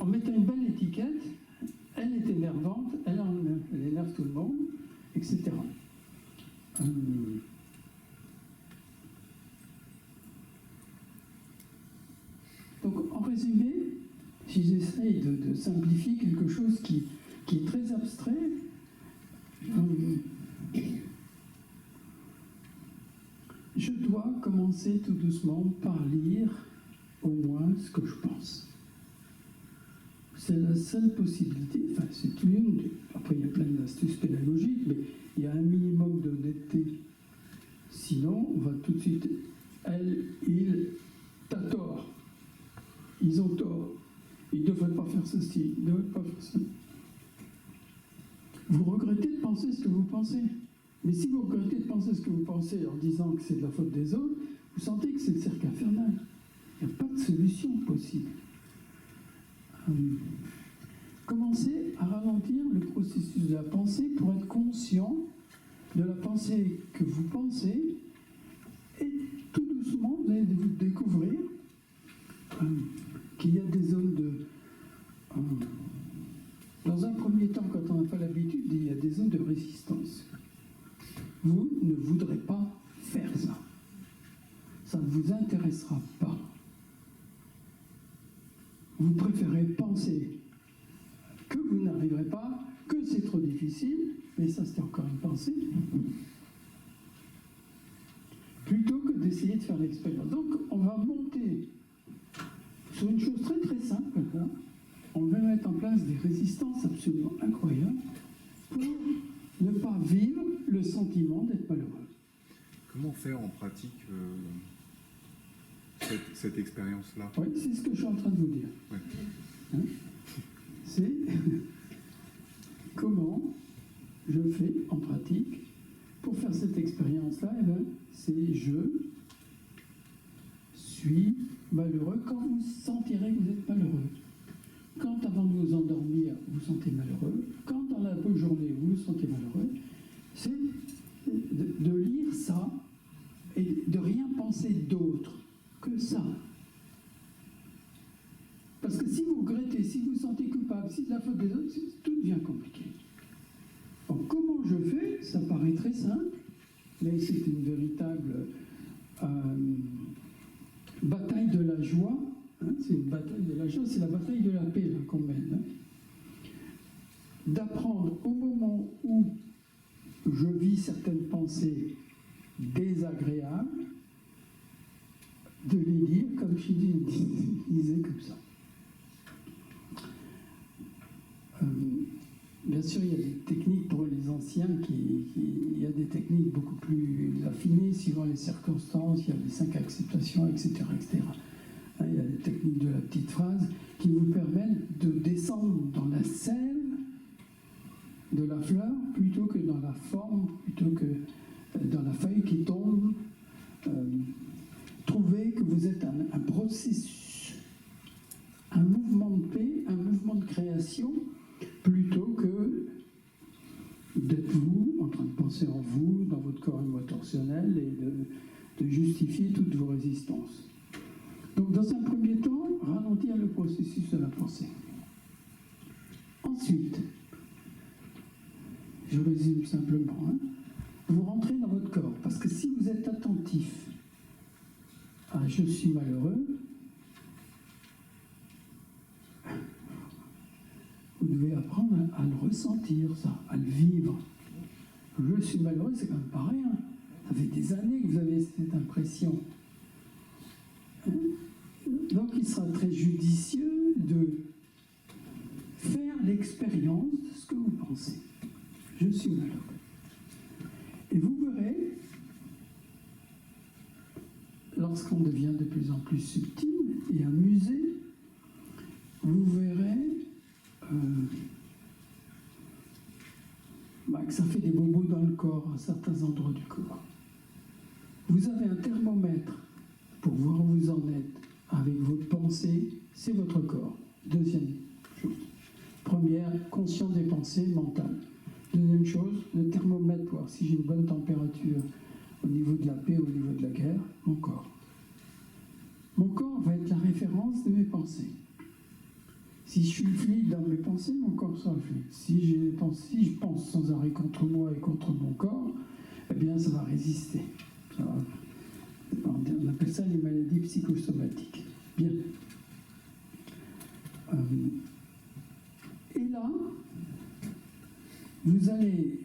en mettant une belle étiquette, elle est énervante, elle énerve tout le monde, etc. Donc, en résumé, si j'essaye de simplifier quelque chose qui est très abstrait, je dois commencer tout doucement par lire au moins ce que je pense. C'est la seule possibilité, enfin c'est une, après il y a plein d'astuces pédagogiques, mais il y a un minimum d'honnêteté. Sinon, on va tout de suite, elle, il, t'as tort. Ils ont tort. Ils ne devraient pas faire ceci, ils ne devraient pas faire ça. Vous regrettez de penser ce que vous pensez. Mais si vous regrettez de penser ce que vous pensez en disant que c'est de la faute des autres, vous sentez que c'est le cercle infernal. Il n'y a pas de solution possible. Commencez à ralentir le processus de la pensée pour être conscient de la pensée que vous pensez et tout doucement vous allez vous découvrir qu'il y a des zones de... dans un premier temps, quand on n'a pas l'habitude, il y a des zones de résistance. Vous ne voudrez pas faire ça. Ça ne vous intéressera pas. Vous préférez penser que vous n'arriverez pas, que c'est trop difficile, mais ça c'est encore une pensée, plutôt que d'essayer de faire l'expérience. Donc on va monter sur une chose très très simple, là. On va mettre en place des résistances absolument incroyables pour ne pas vivre le sentiment d'être malheureux. Comment faire en pratique cette expérience-là? Oui, c'est ce que je suis en train de vous dire. Ouais. Hein, c'est comment je fais en pratique pour faire cette expérience-là. Eh bien, c'est je suis malheureux quand vous sentirez que vous êtes malheureux. Quand avant de vous endormir, vous sentez malheureux. Quand dans la bonne journée, vous vous sentez malheureux. C'est de lire ça et de rien penser d'autre que ça. Parce que si vous regrettez, si vous vous sentez coupable, si c'est de la faute des autres, tout devient compliqué. Donc comment je fais? Ça paraît très simple, mais c'est une véritable bataille de la joie. Hein, c'est une bataille de la joie, c'est la bataille de la paix qu'on mène. Hein. D'apprendre au moment où je vis certaines pensées désagréables, de les lire comme je disais comme ça. Bien sûr, il y a des techniques pour les anciens, il y a des techniques beaucoup plus affinées suivant les circonstances, il y a les 5 acceptations, etc. etc. Hein, il y a des techniques de la petite phrase qui vous permettent de descendre dans la sève de la fleur plutôt que dans la forme, plutôt que dans la feuille qui tombe. Trouvez que vous êtes un processus, un mouvement de paix, un mouvement de création, plutôt que d'être vous, en train de penser en vous, dans votre corps émotionnel, et de justifier toutes vos résistances. Donc, dans un premier temps, ralentir le processus de la pensée. Ensuite, je résume simplement, hein, vous rentrez dans votre corps, parce que si vous êtes attentif à « je suis malheureux », vous devez apprendre à le ressentir, ça, à le vivre. Je suis malheureux, c'est quand même pas rien. Ça fait des années que vous avez cette impression. Hein? Donc il sera très judicieux de faire l'expérience de ce que vous pensez. Je suis malheureux. Et vous verrez, lorsqu'on devient de plus en plus subtil et amusé, que ça fait des bobos dans le corps, à certains endroits du corps. Vous avez un thermomètre pour voir où vous en êtes avec votre pensée, c'est votre corps. Deuxième chose. Première, conscient des pensées mentales. Deuxième chose, le thermomètre pour voir si j'ai une bonne température au niveau de la paix, au niveau de la guerre, mon corps. Mon corps va être la référence de mes pensées. Si je suis fluide dans mes pensées, mon corps sera fluide. Si je pense sans arrêt contre moi et contre mon corps, eh bien ça va résister. On appelle ça les maladies psychosomatiques. Bien. Et là, vous allez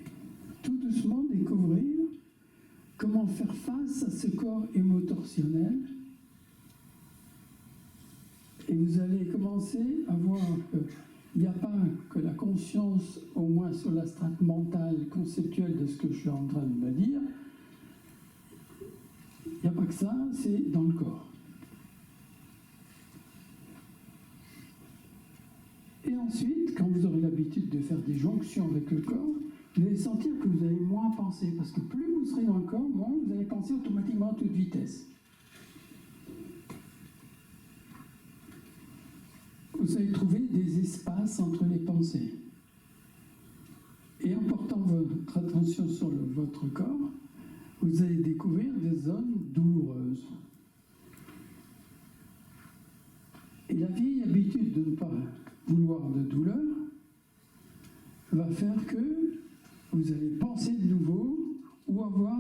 tout doucement découvrir comment faire face à ce corps émotortionnel. Et vous allez commencer à voir qu'il n'y a pas que la conscience, au moins sur la strate mentale, conceptuelle de ce que je suis en train de me dire. Il n'y a pas que ça, c'est dans le corps. Et ensuite, quand vous aurez l'habitude de faire des jonctions avec le corps, vous allez sentir que vous allez moins penser, parce que plus vous serez dans le corps, moins vous allez penser automatiquement à toute vitesse. Vous allez trouver des espaces entre les pensées. Et en portant votre attention sur votre corps, vous allez découvrir des zones douloureuses. Et la vieille habitude de ne pas vouloir de douleur va faire que vous allez penser de nouveau ou avoir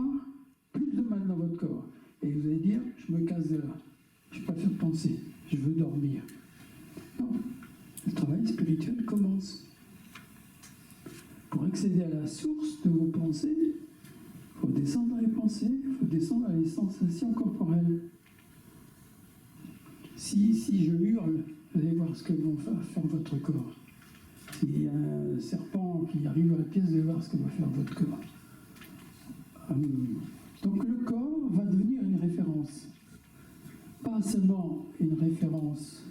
plus de mal dans votre corps. Et vous allez dire, je me casse de là, je préfère penser, je veux dormir. Non, le travail spirituel commence. Pour accéder à la source de vos pensées, il faut descendre dans les pensées, il faut descendre dans les sensations corporelles. Si je hurle, vous allez voir ce que va faire votre corps. S'il y a un serpent qui arrive dans la pièce, vous allez voir ce que va faire votre corps. Donc le corps va devenir une référence. Pas seulement une référence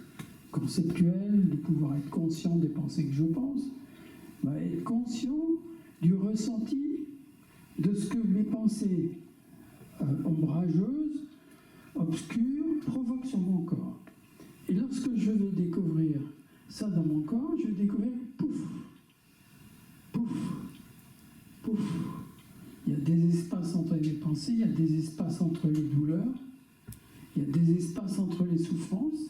conceptuelle, de pouvoir être conscient des pensées que je pense, mais être conscient du ressenti de ce que mes pensées ombrageuses, obscures, provoquent sur mon corps. Et lorsque je vais découvrir ça dans mon corps, je vais découvrir pouf, pouf, pouf. Il y a des espaces entre les pensées, il y a des espaces entre les douleurs, il y a des espaces entre les souffrances.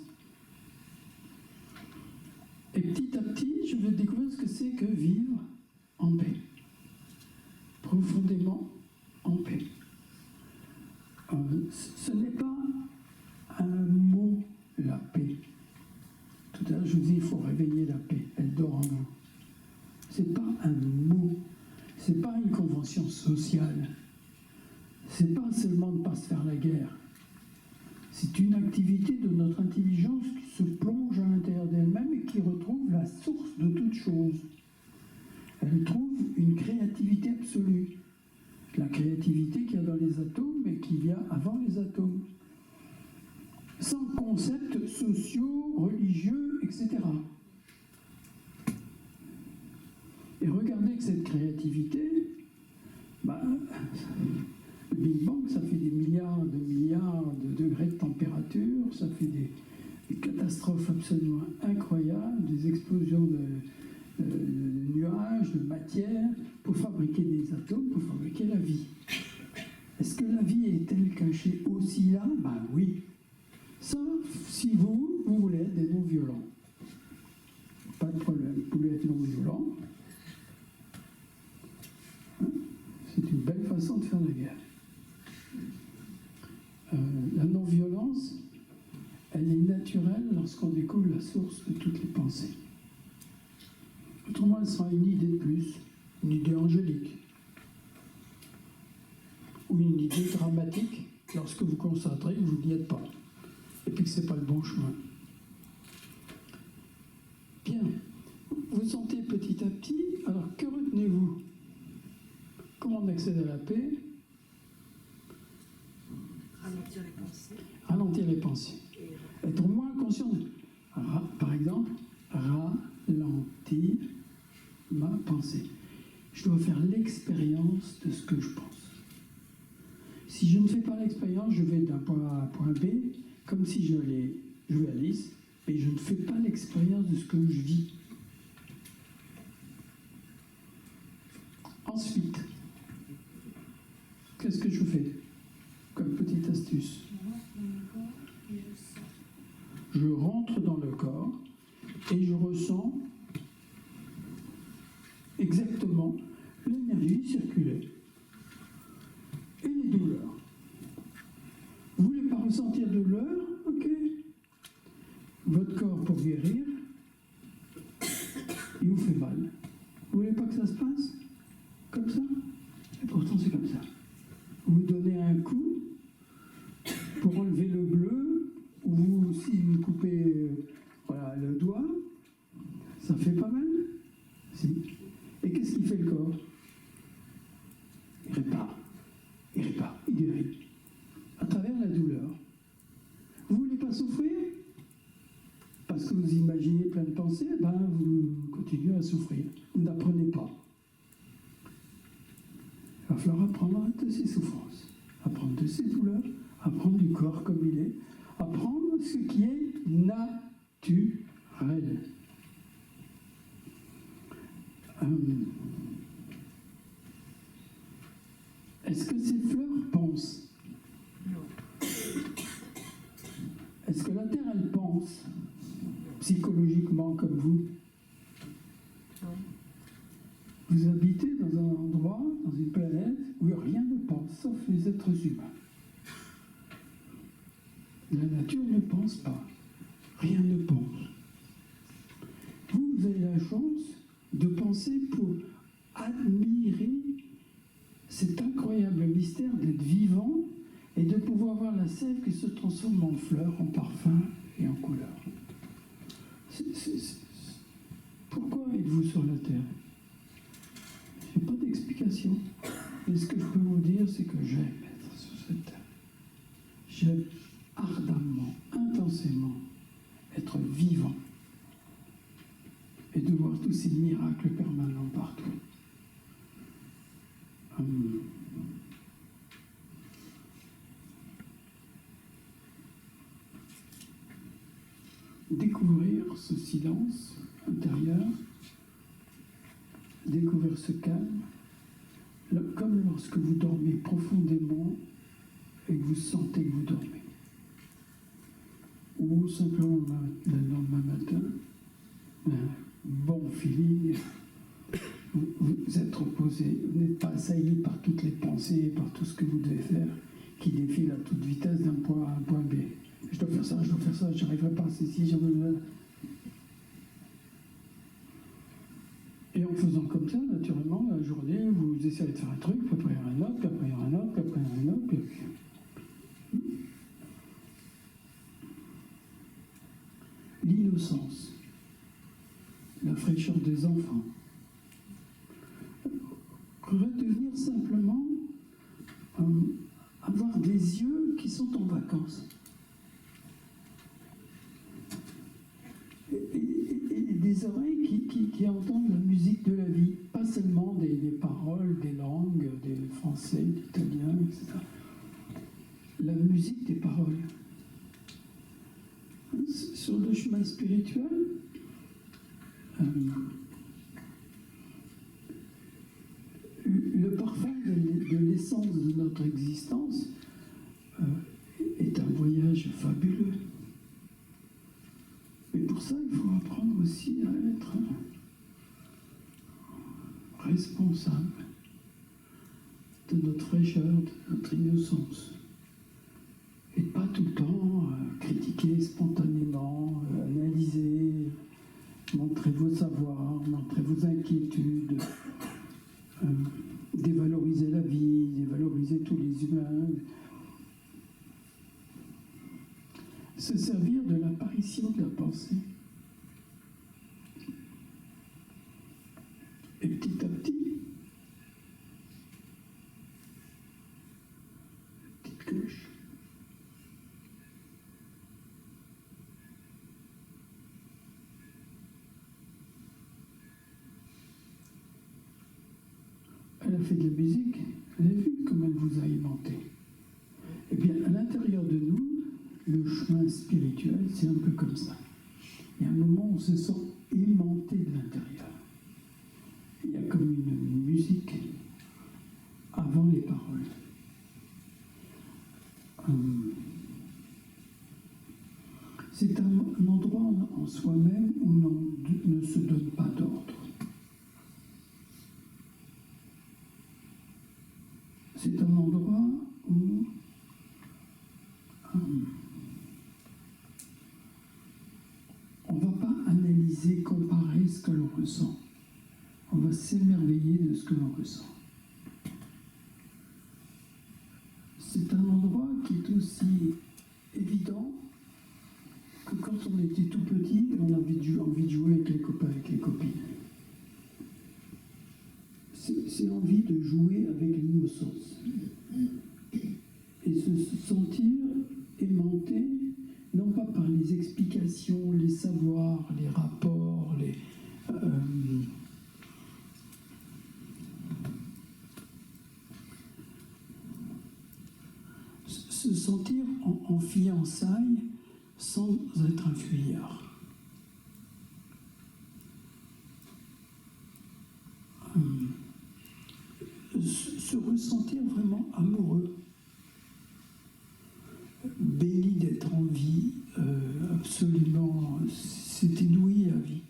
Et petit à petit, je vais découvrir ce que c'est que vivre en paix. Profondément en paix. Ce n'est pas un mot, la paix. Tout à l'heure, je vous dis, il faut réveiller la paix. Elle dort en vous. Ce n'est pas un mot. Ce n'est pas une convention sociale. Ce n'est pas seulement de ne pas se faire la guerre. C'est une activité de notre intelligence qui se plonge à l'intérieur d'elle-même et qui retrouve la source de toute chose. Elle trouve une créativité absolue. La créativité qu'il y a dans les atomes et qu'il y a avant les atomes. Sans concepts sociaux, religieux, etc. Et regardez que cette créativité, le Big Bang, ça fait des milliards de degrés de température, ça fait des catastrophes absolument incroyables, des explosions de nuages, de matière, pour fabriquer des atomes, pour fabriquer la vie. Est-ce que la vie est-elle cachée aussi là? Ben oui. Sauf si vous voulez être des non-violents. Pas de problème, vous pouvez être non-violent. C'est une belle façon de faire la guerre. La non-violence, elle est naturelle lorsqu'on découvre la source de toutes les pensées. Autrement, elle sera une idée de plus, une idée angélique, ou une idée dramatique lorsque vous constaterez que vous n'y êtes pas, et puis que ce n'est pas le bon chemin. Bien, vous sentez petit à petit, alors que retenez-vous? Comment on accède à la paix? Ralentir les pensées. Ralentir les pensées. Être moins conscient. Par exemple, ralentir ma pensée. Je dois faire l'expérience de ce que je pense. Si je ne fais pas l'expérience, je vais d'un point A à un point B, comme si je vais à Nice, et je ne fais pas l'expérience de ce que je vis. Ensuite, qu'est-ce que je fais comme petite astuce? Je rentre dans le corps et je ressens exactement l'énergie circuler et les douleurs. Vous voulez pas ressentir de douleur? Ok. Votre corps, pour guérir, il vous fait mal. Vous voulez pas que ça se passe comme ça? Et pourtant c'est comme ça. Vous donnez un coup pour enlever le bleu, ou si vous coupez voilà, le doigt, ça fait pas mal? Si. Et qu'est-ce qu'il fait le corps? Il répare, il guérit. À travers la douleur. Vous voulez pas souffrir? Parce que vous imaginez plein de pensées, ben vous continuez à souffrir. Vous n'apprenez pas. Il va falloir apprendre de ses souffrances, apprendre de ses douleurs, apprendre du corps comme il est, apprendre ce qui est naturel. Est-ce que ces fleurs pensent? Non. Est-ce que la Terre, elle pense psychologiquement comme vous? Non. Vous habitez dans un endroit, dans une planète où rien ne pense, sauf les êtres humains. La nature ne pense pas. Rien ne pense. Vous avez la chance de penser pour admirer cet incroyable mystère d'être vivant et de pouvoir voir la sève qui se transforme en fleurs, en parfum et en couleur. Pourquoi êtes-vous sur la Terre? Je n'ai pas d'explication. Mais ce que je peux vous dire, c'est que j'aime être sur cette terre. J'aime ardemment, intensément être vivant et de voir tous ces miracles permanents partout. Découvrir ce silence intérieur, découvrir ce calme, comme lorsque vous dormez profondément et que vous sentez que vous dormez. Ou simplement le lendemain matin, un bon feeling, vous êtes reposé, vous n'êtes pas assailli par toutes les pensées, par tout ce que vous devez faire, qui défile à toute vitesse d'un point A à un point B. Je dois faire ça, je n'arriverai pas à ceci, je veux... Et en faisant comme ça, naturellement, la journée, vous essayez de faire un truc, puis après un autre, puis après un autre, puis après un autre, puis... L'innocence, la fraîcheur des enfants, redevenir simplement avoir des yeux qui sont en vacances. Et des oreilles qui entendent la musique de la vie, pas seulement des paroles, des langues, des français, d'italien, etc. La musique des paroles. Sur le chemin spirituel, le parfum de l'essence de notre existence est un voyage fabuleux. Mais pour ça, il faut apprendre aussi à être responsable de notre fraîcheur, de notre innocence. Et pas tout le temps critiquer spontanément, analyser, montrer vos savoirs, montrer vos inquiétudes, dévaloriser la vie, dévaloriser tous les humains. Se servir de l'apparition de la pensée. Et petit à petit, petite cloche. fait de la musique, elle a vu comment elle vous a aimanté. Eh bien, à l'intérieur de nous, le chemin spirituel, c'est un peu comme ça. Il y a un moment où on se sent aimanté de l'intérieur. Il y a comme une musique avant les paroles. C'est un endroit en soi-même où l'on ne se donne pas d'ordre. C'est un endroit où on ne va pas analyser, comparer ce que l'on ressent. On va s'émerveiller de ce que l'on ressent. C'est un endroit qui est aussi évident que quand on était tout petit, on a envie de jouer avec les copains, avec les copines. C'est envie de jouer avec l'innocence. Et se sentir aimanté, non pas par les explications, les savoirs, les rapports, se sentir en fiançailles sans être un fuyard. Se ressentir vraiment amoureux, béni d'être en vie, absolument, c'est inouï la vie.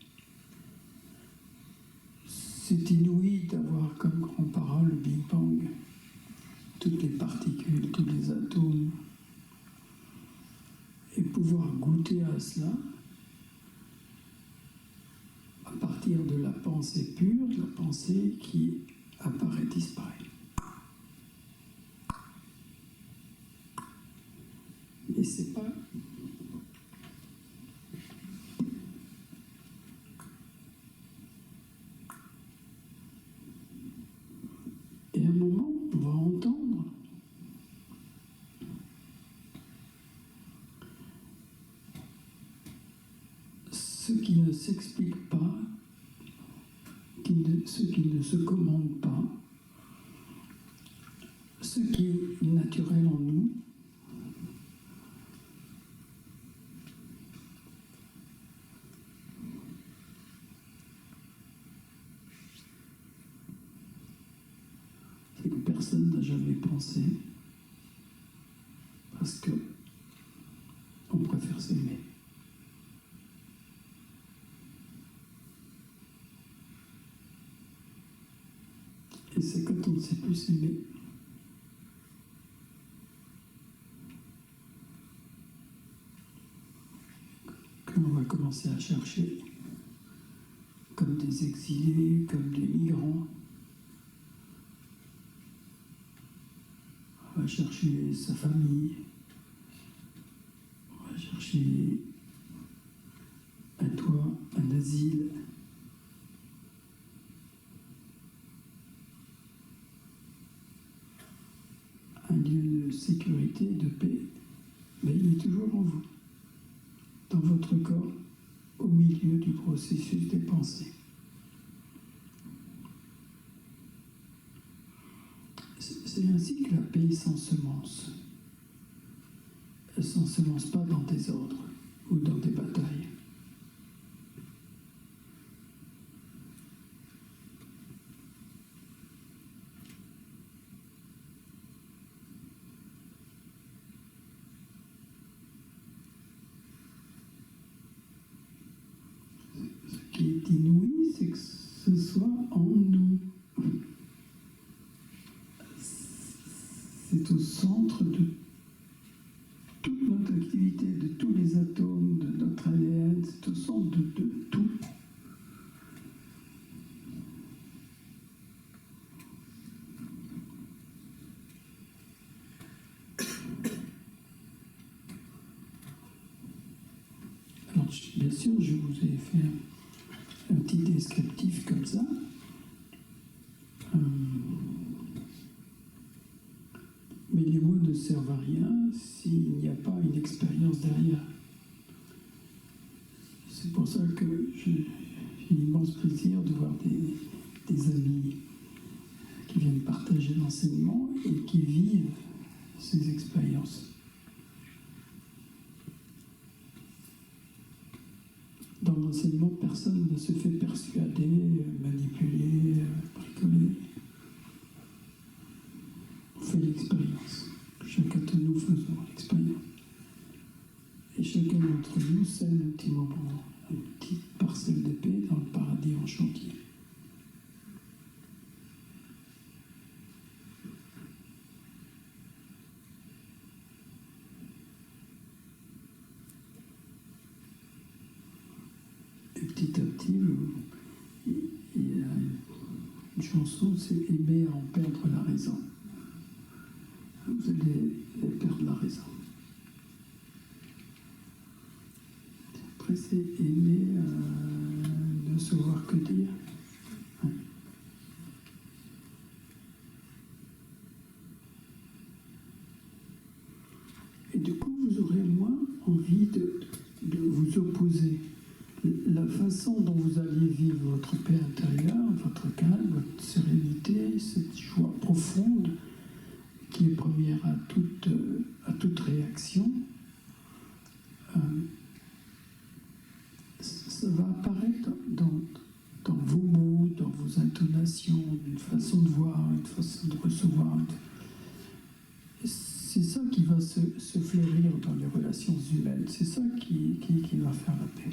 C'est inouï d'avoir comme grand parole le Big Bang, toutes les particules, tous les atomes, et pouvoir goûter à cela à partir de la pensée pure, de la pensée qui apparaît, disparaît. Et c'est pas et à un moment on va entendre ce qui ne s'explique pas, ce qui ne se commande pas, ce qui est naturel en nous. C'est que personne n'a jamais pensé, parce que on préfère s'aimer. Et c'est quand on ne sait plus s'aimer qu'on va commencer à chercher, comme des exilés, comme des migrants. On va chercher sa famille, on va chercher un toit, un asile. Un lieu de sécurité, de paix, mais il est toujours en vous, dans votre corps, au milieu du processus des pensées. C'est ainsi que la paix s'ensemence. Elle ne s'ensemence pas dans des ordres ou dans des batailles. Ce qui est inouï, c'est que ce soit en nous. C'est au centre de toute notre activité, de tous les atomes, de notre ADN, c'est au centre de tout. Alors, bien sûr, je vous ai fait un petit descriptif comme ça. Mais les mots ne servent à rien s'il n'y a pas une expérience derrière. C'est pour ça que j'ai l'immense plaisir de voir des amis qui viennent l'enseignement et qui vivent ces expériences. Dans l'enseignement, personne ne se fait persuader, manipuler, bricoler. On fait l'expérience. Chacun de nous faisons l'expérience. Et chacun d'entre nous sème un petit moment, une petite parcelle de paix dans le paradis en chantier. Et petit à petit, il y a une chanson, c'est aimer à en perdre la raison. Vous allez perdre la raison. Après, c'est aimer ne savoir que dire. Ouais. Et du coup, vous aurez moins envie de vous opposer. La façon dont vous alliez vivre votre paix intérieure, votre calme, votre sérénité, cette joie profonde qui est première à toute réaction, ça va apparaître dans vos mots, dans vos intonations, une façon de voir, une façon de recevoir. C'est ça qui va se fleurir dans les relations humaines. C'est ça qui va faire la paix.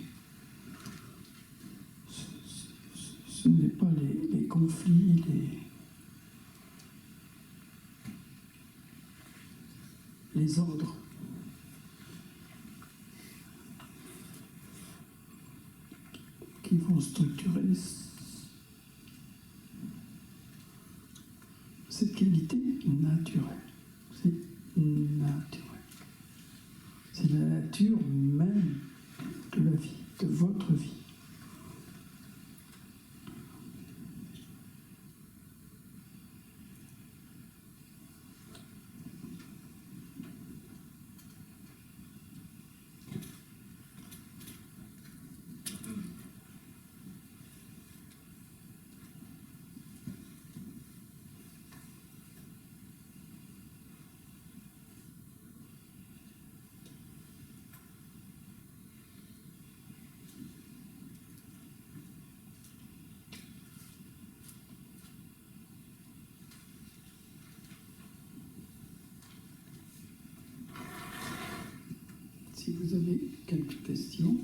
Ce n'est pas les conflits, les ordres. Qui vont structurer cette qualité naturelle. C'est naturel. C'est la nature même de la vie, de votre vie. Si vous avez quelques questions,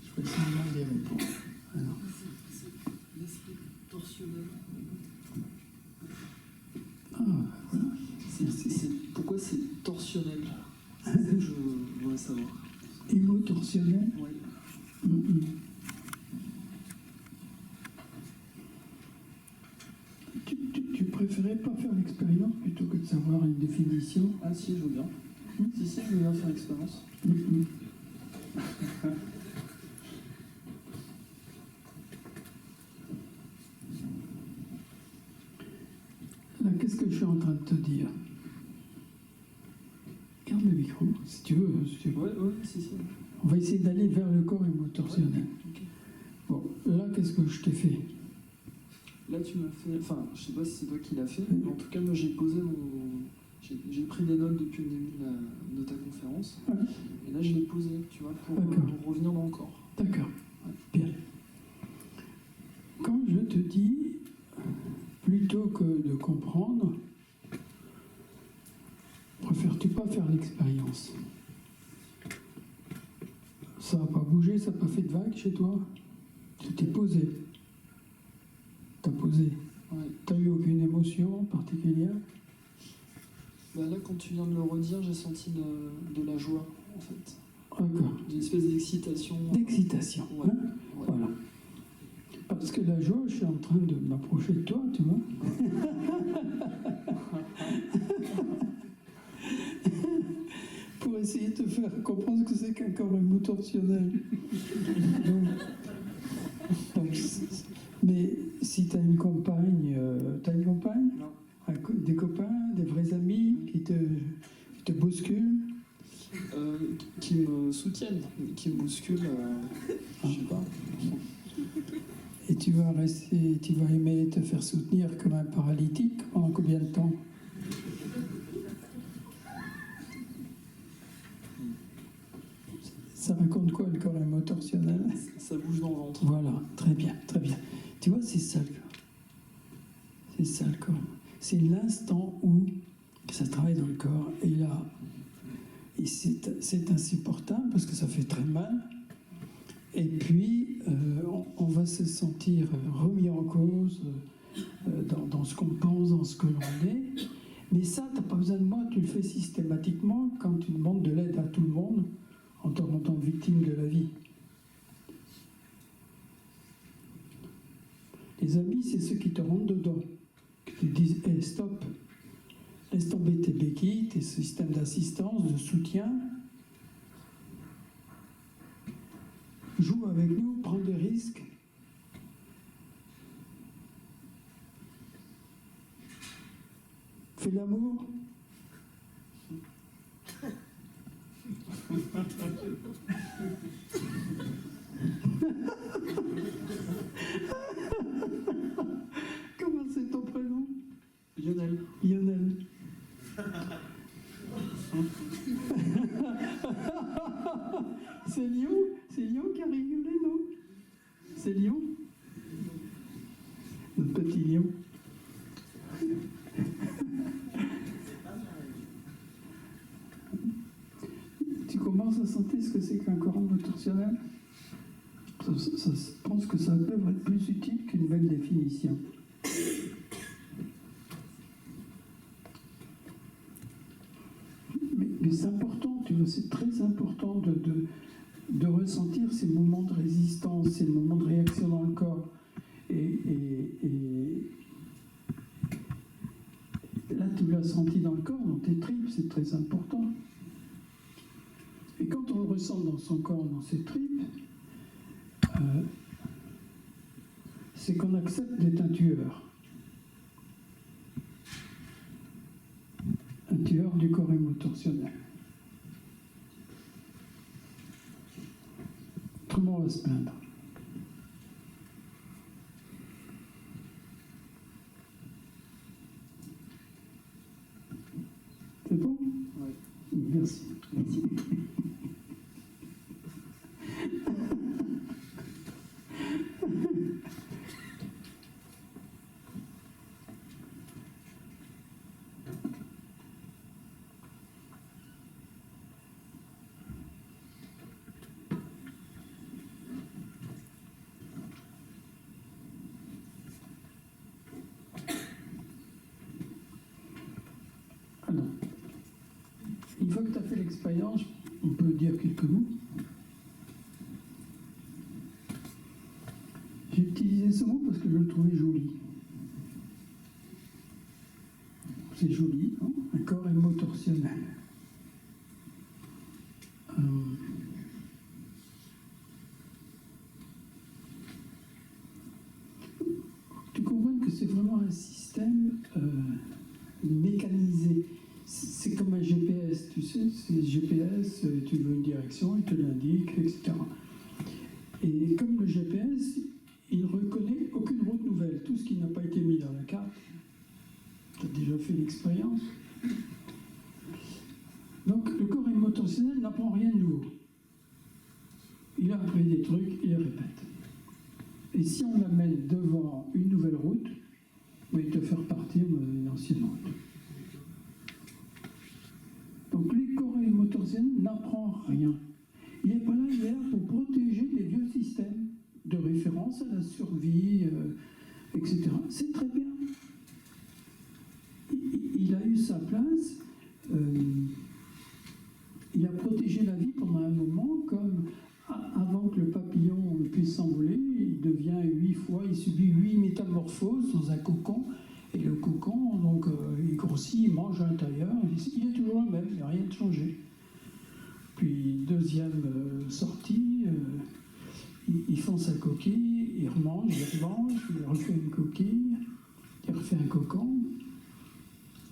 je vais essayer d'y répondre. Alors. C'est l'esprit torsionnel. Ah, voilà. Pourquoi c'est torsionnel? C'est ça que je voudrais savoir. Émotorsionnel. Ouais. Tu préférais pas faire l'expérience plutôt que de savoir une définition? Ah si, je veux bien. Si, je veux bien faire l'expérience. Là, qu'est-ce que je suis en train de te dire? Garde le micro, si tu veux. Ouais, si. On va essayer d'aller vers le corps émotorsionnel. Ok. Bon, là, qu'est-ce que je t'ai fait? Là, tu m'as fait... Enfin, je sais pas si c'est toi qui l'as fait, mais en tout cas, moi, j'ai posé mon... J'ai pris des notes depuis le début de ta conférence, Ouais. et là, je l'ai posé, tu vois, pour revenir dans le corps. D'accord, bien. Quand je te dis, plutôt que de comprendre, préfères-tu pas faire l'expérience? Ça n'a pas bougé, ça n'a pas fait de vague chez toi? Tu t'es posé. T'as posé. Ouais. T'as eu aucune émotion particulière? Bah là, quand tu viens de le redire, j'ai senti de la joie, en fait. D'accord. D'une espèce d'excitation. D'excitation. Ouais. Hein? Ouais. Voilà. Parce que la joie, je suis en train de m'approcher de toi, tu vois. Pour essayer de te faire comprendre ce que c'est qu'un corps émotorsionnel. Mais si tu as une compagne, Non. Des copains, des vrais amis qui te bousculent? Qui me soutiennent, qui me bousculent, je sais pas. Et tu vas rester, tu vas aimer te faire soutenir comme un paralytique pendant combien de temps? Ça raconte quoi le corps émotionnel? Ça bouge dans le ventre. Voilà, très bien, très bien. Tu vois, c'est ça le corps. C'est ça le corps. C'est l'instant où ça travaille dans le corps. Et là, et c'est insupportable parce que ça fait très mal. Et puis, on va se sentir remis en cause dans ce qu'on pense, dans ce que l'on est. Mais ça, tu n'as pas besoin de moi, tu le fais systématiquement quand tu demandes de l'aide à tout le monde en te rendant victime de la vie. Les amis, c'est ceux qui te rentrent dedans, qui te disent « Hey, stop, laisse tomber tes béquilles, tes systèmes d'assistance, de soutien. Joue avec nous, prends des risques. » Fais l'amour. Comment c'est ton prénom? Lionel. Lionel. C'est Lyon qui a rigolé, non? C'est Lyon? Notre petit lion. Tu commences à sentir ce que c'est qu'un corps émotionnel? Je pense que ça devrait être plus utile qu'une belle définition. Mais c'est important, tu vois, c'est très important de ressentir ces moments de résistance, ces moments de réaction dans le corps. Et là, tu l'as senti dans le corps, dans tes tripes, c'est très important. Et quand on le ressent dans son corps, dans ses tripes, c'est qu'on accepte d'être un tueur. Un tueur du corps émotionnel. Autrement, on va se plaindre. C'est bon? Ouais. Merci. Merci. Alors, une fois que tu as fait l'expérience, on peut dire quelques mots. J'ai utilisé ce mot parce que je le trouvais joli. C'est joli, hein, un corps émotionnel. Tu comprends que c'est vraiment un système mécanisé. C'est comme un GPS, tu sais, c'est GPS, tu veux une direction, il te l'indique, etc. Et comme le GPS, il ne reconnaît aucune route nouvelle, tout ce qui n'a pas été mis dans la carte. Tu as déjà fait l'expérience. Donc le corps émotionnel n'apprend rien de nouveau. Il a appris des trucs, il les répète. Et si on l'amène devant une nouvelle route, il te fait repartir une ancienne route. Donc le corps émotionnel n'apprend rien. Il n'est pas là, il est là pour protéger les vieux systèmes de référence à la survie, etc. C'est très bien. Il a eu sa place. Il a protégé la vie pendant un moment, comme avant que le papillon puisse s'envoler, il devient 8 fois, il subit 8 métamorphoses dans un cocon. Et le cocon, donc, il grossit, il mange à l'intérieur, il est toujours le même, il n'y a rien de changé. Puis, deuxième sortie, il fend sa coquille, il remange, il refait une coquille, il refait un cocon.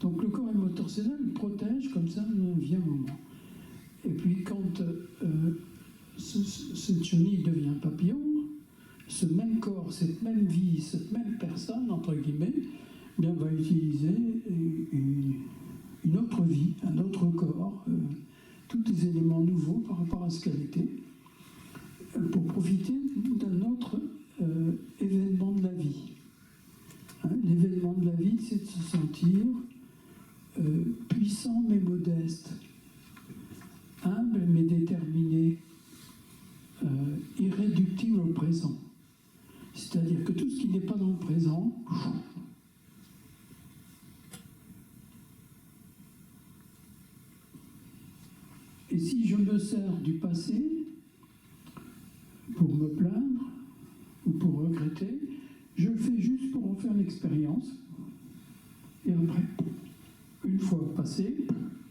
Donc, le corps émotionnel le protège, comme ça, vient un moment. Et puis, quand ce chenille devient papillon, ce même corps, cette même vie, cette même personne, entre guillemets, bien, va utiliser une autre vie, un autre corps, tous des éléments nouveaux par rapport à ce qu'elle était, pour profiter d'un autre événement de la vie. Hein, l'événement de la vie, c'est de se sentir puissant mais modeste, humble mais déterminé, irréductible au présent. C'est-à-dire que tout ce qui n'est pas dans le présent, et si je me sers du passé pour me plaindre ou pour regretter, je le fais juste pour en faire l'expérience. Et après, une fois passé,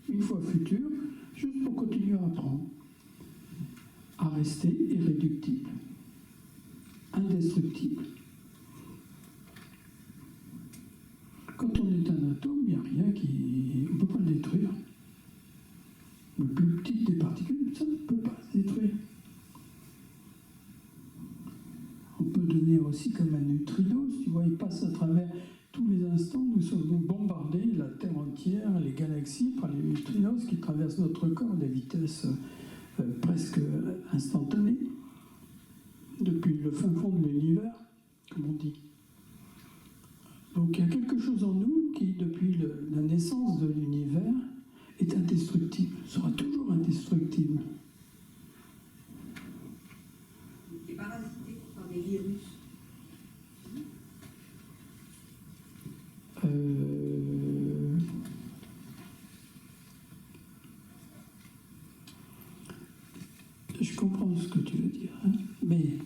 une fois futur, juste pour continuer à apprendre, à rester irréductible, indestructible. Quand on est un atome, il n'y a rien qui... on ne peut pas le détruire. Le plus petit des particules, ça ne peut pas se détruire. On peut donner aussi comme un neutrino, tu vois, il passe à travers tous les instants, nous sommes bombardés, la Terre entière, les galaxies, par les neutrinos qui traversent notre corps à des vitesses presque instantanées, depuis le fin fond de l'univers, comme on dit. Donc il y a quelque chose en nous qui, depuis la naissance de l'univers, est indestructible, sera toujours indestructible. Et parasité par des virus. Je comprends ce que tu veux dire, hein, mais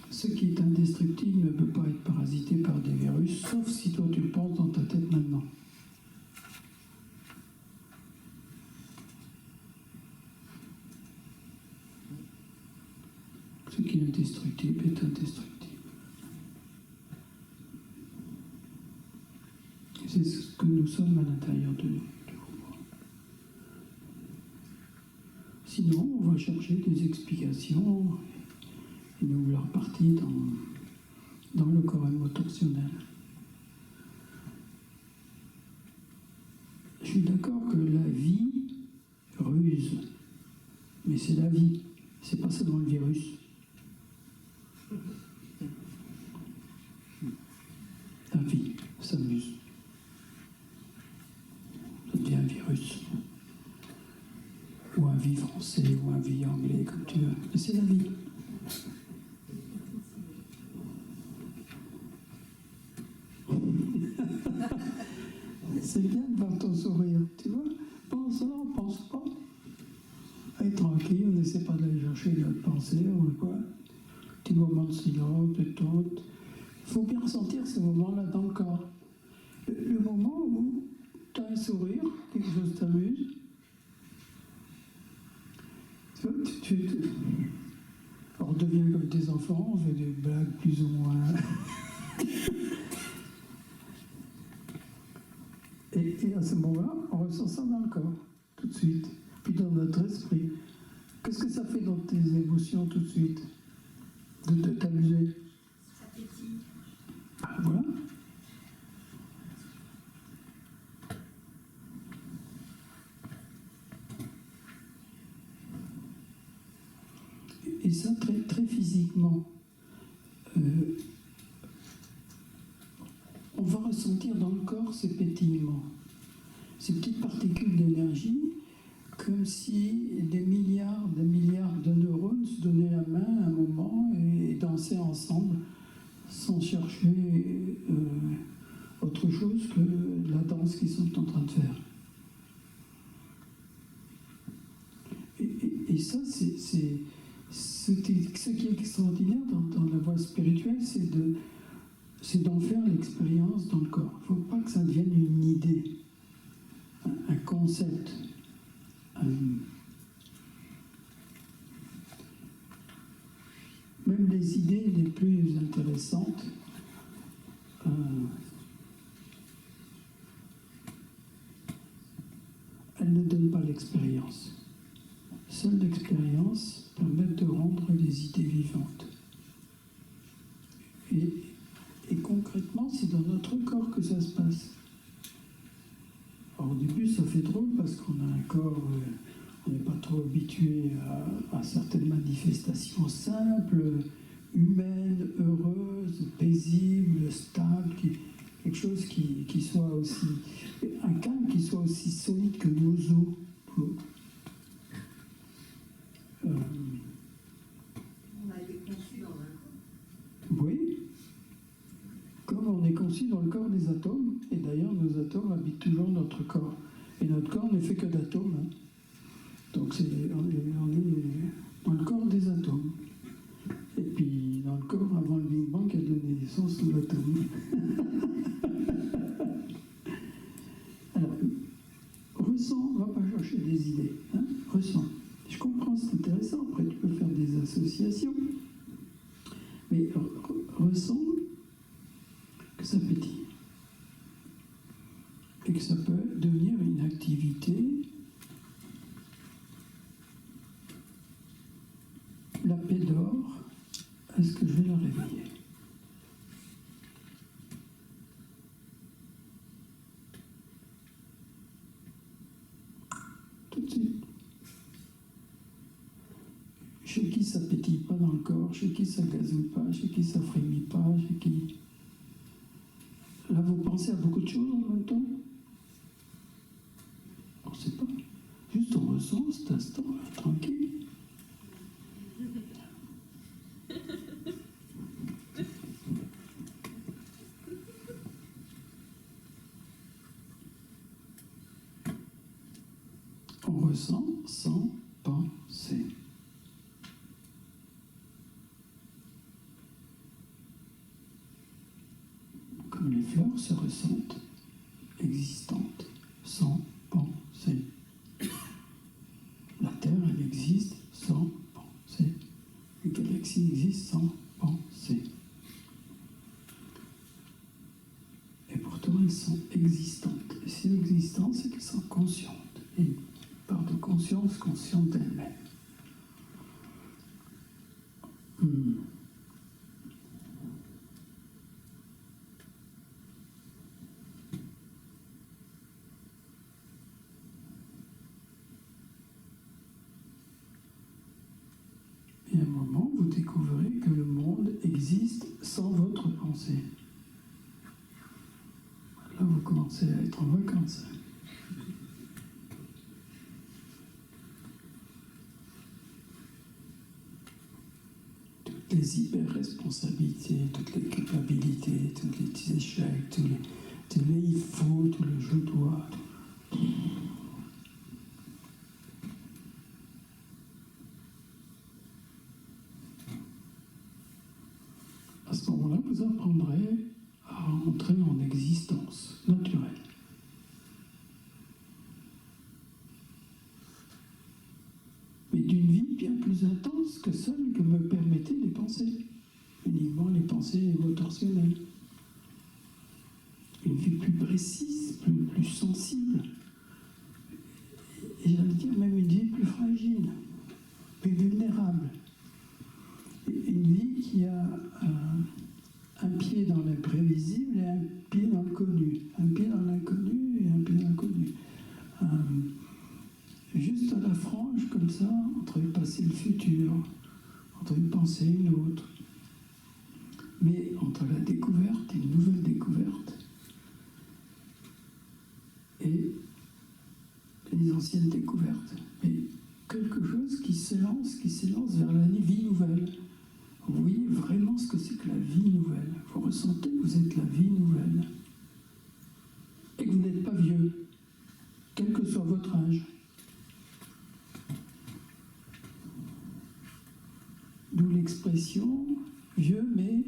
ce qui est indestructible ne peut pas être parasité par des virus, sauf si toi tu le penses dans ta tête maintenant. Ce qui est indestructible est indestructible. C'est ce que nous sommes à l'intérieur de nous. Sinon, on va chercher des explications et nous la repartie dans le corps émotionnel. Je suis d'accord que la vie ruse, mais c'est la vie, c'est pas seulement le virus. La vie s'amuse. Ça devient un virus. Ou un vie français, ou un vie anglais, comme tu veux. Mais c'est la vie. C'est bien de voir ton sourire, tu vois. Pense là, on pense pas. Allez, tranquille, on n'essaie pas d'aller chercher notre pensée, ou quoi. Petit moment de silence, de tout. Il faut bien ressentir ce moment-là dans le corps. Le moment où tu as un sourire, quelque chose t'amuse. On devient comme des enfants, on fait des blagues plus ou moins. et à ce moment-là, on ressent ça dans le corps, tout de suite, puis dans notre esprit. Qu'est-ce que ça fait dans tes émotions tout de suite? De t'amuser? Ça pétille. Ah, voilà. Et ça, très, très physiquement, on va ressentir dans le corps ces pétillements, ces petites particules d'énergie, comme si des milliards de neurones se donnaient la main à un moment et dansaient ensemble, sans chercher autre chose que la danse qu'ils sont en train de faire. Et ça, ce qui est extraordinaire dans la voie spirituelle, c'est d'en faire l'expérience dans le corps. Il ne faut pas que ça devienne une idée, un concept. Même les idées les plus intéressantes, elles ne donnent pas l'expérience. seules expériences permettent de rendre les idées vivantes. Et concrètement, c'est dans notre corps que ça se passe. Alors, au début, ça fait drôle parce qu'on a un corps, on n'est pas trop habitué à certaines manifestations simples, humaines, heureuses, paisibles, stables, quelque chose qui soit aussi, un calme qui soit aussi solide que nos os. On a été conçu dans un corps. Oui, comme on est conçu dans le corps des atomes, et d'ailleurs nos atomes habitent toujours notre corps. Et notre corps n'est fait que d'atomes. Hein. Donc on est dans le corps des atomes. Et puis dans le corps avant le Big Bang qui a donné naissance aux atomes. Alors, ressens, on ne va pas chercher des idées. Hein, ressens. Je comprends, c'est intéressant. Après, tu peux faire des associations. Mais ressens que ça pétille. Et que ça peut devenir une activité. La paix d'or, est-ce que je vais la réveiller? Tout de suite. Chez qui ça pétille pas dans le corps, chez qui ça gazouille pas, chez qui ça frémit pas, chez qui... Là, vous pensez à beaucoup de choses en même temps? On ne sait pas. Juste on ressent cet instant, là, tranquille. On ressent sans penser. Comme les fleurs se ressentent existantes sans penser. La Terre, elle existe sans penser. Les galaxies existent sans penser. Et pourtant, elles sont existantes. Et si existantes, c'est qu'elles sont conscientes. Et une part de conscience consciente d'elles-mêmes. Et à un moment, vous découvrez que le monde existe sans votre pensée. Là, vous commencez à être en vacances. Toutes les hyper-responsabilités, toutes les culpabilités, tous les petits échecs, tous les il faut, tous les je dois. À ce moment-là, vous apprendrez à entrer en existence naturelle. Mais d'une vie bien plus intense que celle que me permettaient les pensées. Uniquement les pensées émotionnelles. Une vie plus précise, plus sensible. Et j'allais dire même une vie plus fragile, plus vulnérable. Une vie qui a un pied dans l'imprévisible et un pied dans le connu. Un pied dans l'inconnu et un pied dans le connu. Juste à la frange, comme ça, entre le passé et le futur, entre une pensée et une autre. Mais entre la découverte et une nouvelle découverte, et les anciennes découvertes. Mais quelque chose qui s'élance vers la vie nouvelle. Vous voyez vraiment ce que c'est que la vie nouvelle. Vous ressentez que vous êtes la vie nouvelle. Et que vous n'êtes pas vieux, quel que soit votre âge. D'où l'expression vieux mais...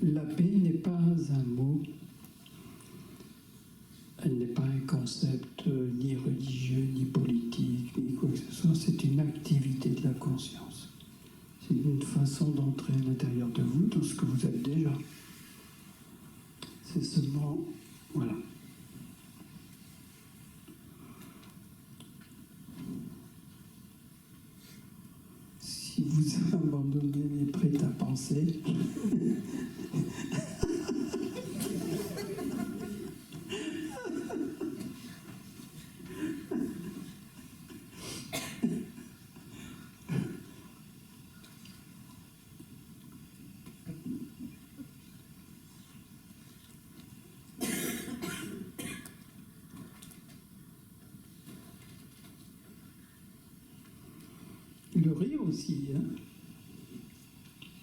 La paix n'est pas un mot, elle n'est pas un concept ni religieux, ni politique, ni quoi que ce soit, c'est une activité de la conscience. C'est une façon d'entrer à l'intérieur de vous dans ce que vous êtes déjà. C'est seulement... Voilà. Si vous abandonnez les prêts à penser, le rire aussi, hein,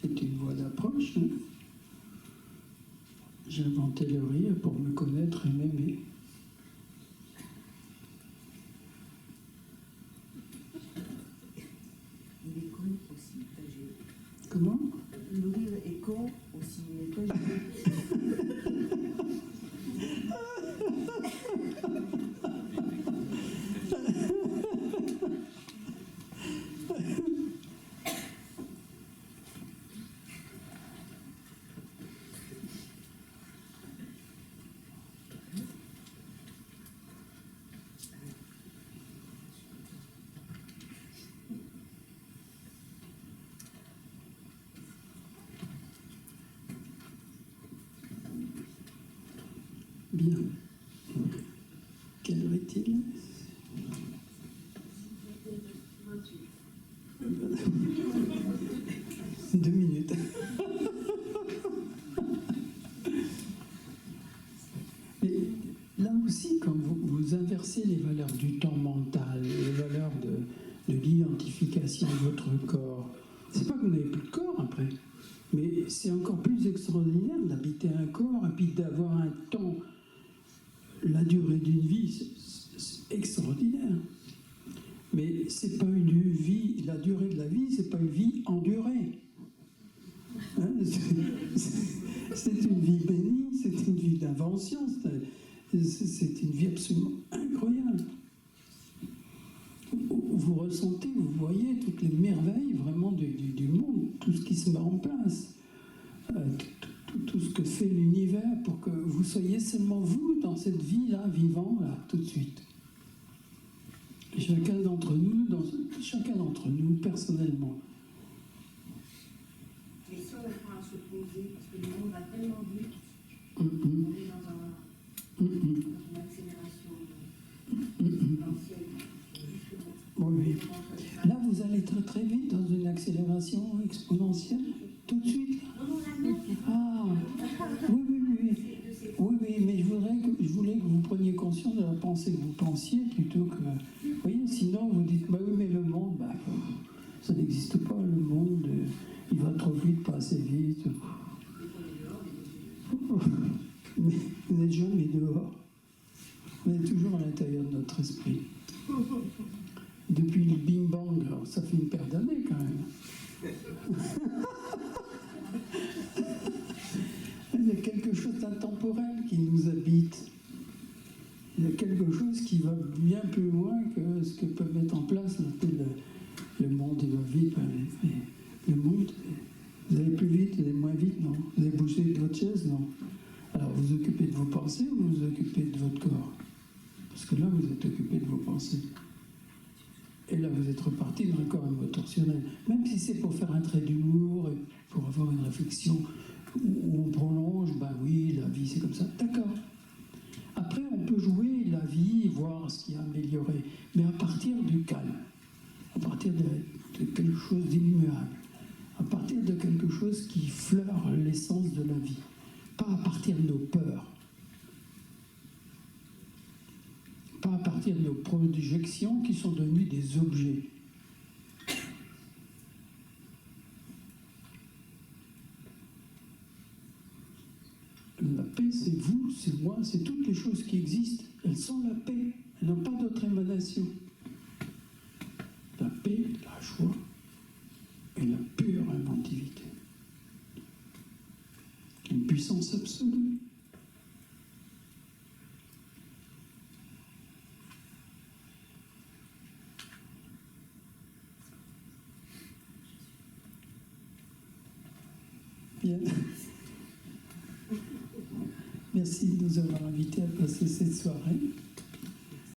est une voie d'approche. Hein. J'ai inventé le rire pour me connaître et m'aimer. Il est con aussi, âgé. Comment? Le rire est con aussi, mais pas âgé. Bien. Quelle heure est-il? 2 minutes. Mais là aussi, quand vous inversez les valeurs du temps mental, les valeurs de l'identification de votre corps, c'est pas que vous n'avez plus de corps après, mais c'est encore plus extraordinaire d'habiter un corps et puis d'avoir un temps. La durée d'une vie, c'est extraordinaire. Mais c'est pas une vie, la durée de la vie, c'est pas une vie endurée. Hein, c'est une vie bénie, c'est une vie d'invention, c'est une vie absolument incroyable. Vous ressentez, vous voyez toutes les merveilles vraiment du monde, tout ce qui se met en place. Tout ce que fait l'univers pour que vous soyez seulement vous dans cette vie-là, vivant, là, tout de suite. Et chacun d'entre nous, personnellement. Mais si on apprend à se poser, parce que le monde va tellement vite, Mm, mm, on est dans mm, une accélération exponentielle. oui. Là, vous allez très très vite dans une accélération exponentielle, tout de suite. Ah, oui, oui, oui. Oui, oui, mais je voulais que vous preniez conscience de la pensée que vous pensiez plutôt que... Vous voyez, sinon vous dites, bah oui, mais le monde, bah, ça n'existe pas, le monde, il va trop vite, pas assez vite. Mais vous n'êtes jamais dehors. On est toujours à l'intérieur de notre esprit. Depuis le Big Bang, alors, ça fait une paire d'années quand même. Il y a quelque chose d'intemporel qui nous habite. Il y a quelque chose qui va bien plus loin que ce que peut mettre en place le monde. Il va vite, mais le monde, vous allez plus vite, vous allez moins vite, non? Vous allez bouger de votre chaise, non? Alors vous vous occupez de vos pensées ou vous vous occupez de votre corps? Parce que là, vous êtes occupé de vos pensées. Et là, vous êtes reparti dans le corps émotionnel. Même si c'est pour faire un trait d'humour, et pour avoir une réflexion où on prolonge, ben oui, la vie c'est comme ça, d'accord. Après, on peut jouer la vie, voir ce qui a amélioré, mais à partir du calme, à partir de quelque chose d'immuable, à partir de quelque chose qui fleure l'essence de la vie, pas à partir de nos peurs, pas à partir de nos projections qui sont devenues des objets. La paix, c'est vous, c'est moi, c'est toutes les choses qui existent. Elles sont la paix, elles n'ont pas d'autre émanation. La paix, la joie et la pure inventivité. sens absolu. Bien. Merci de nous avoir invités à passer cette soirée.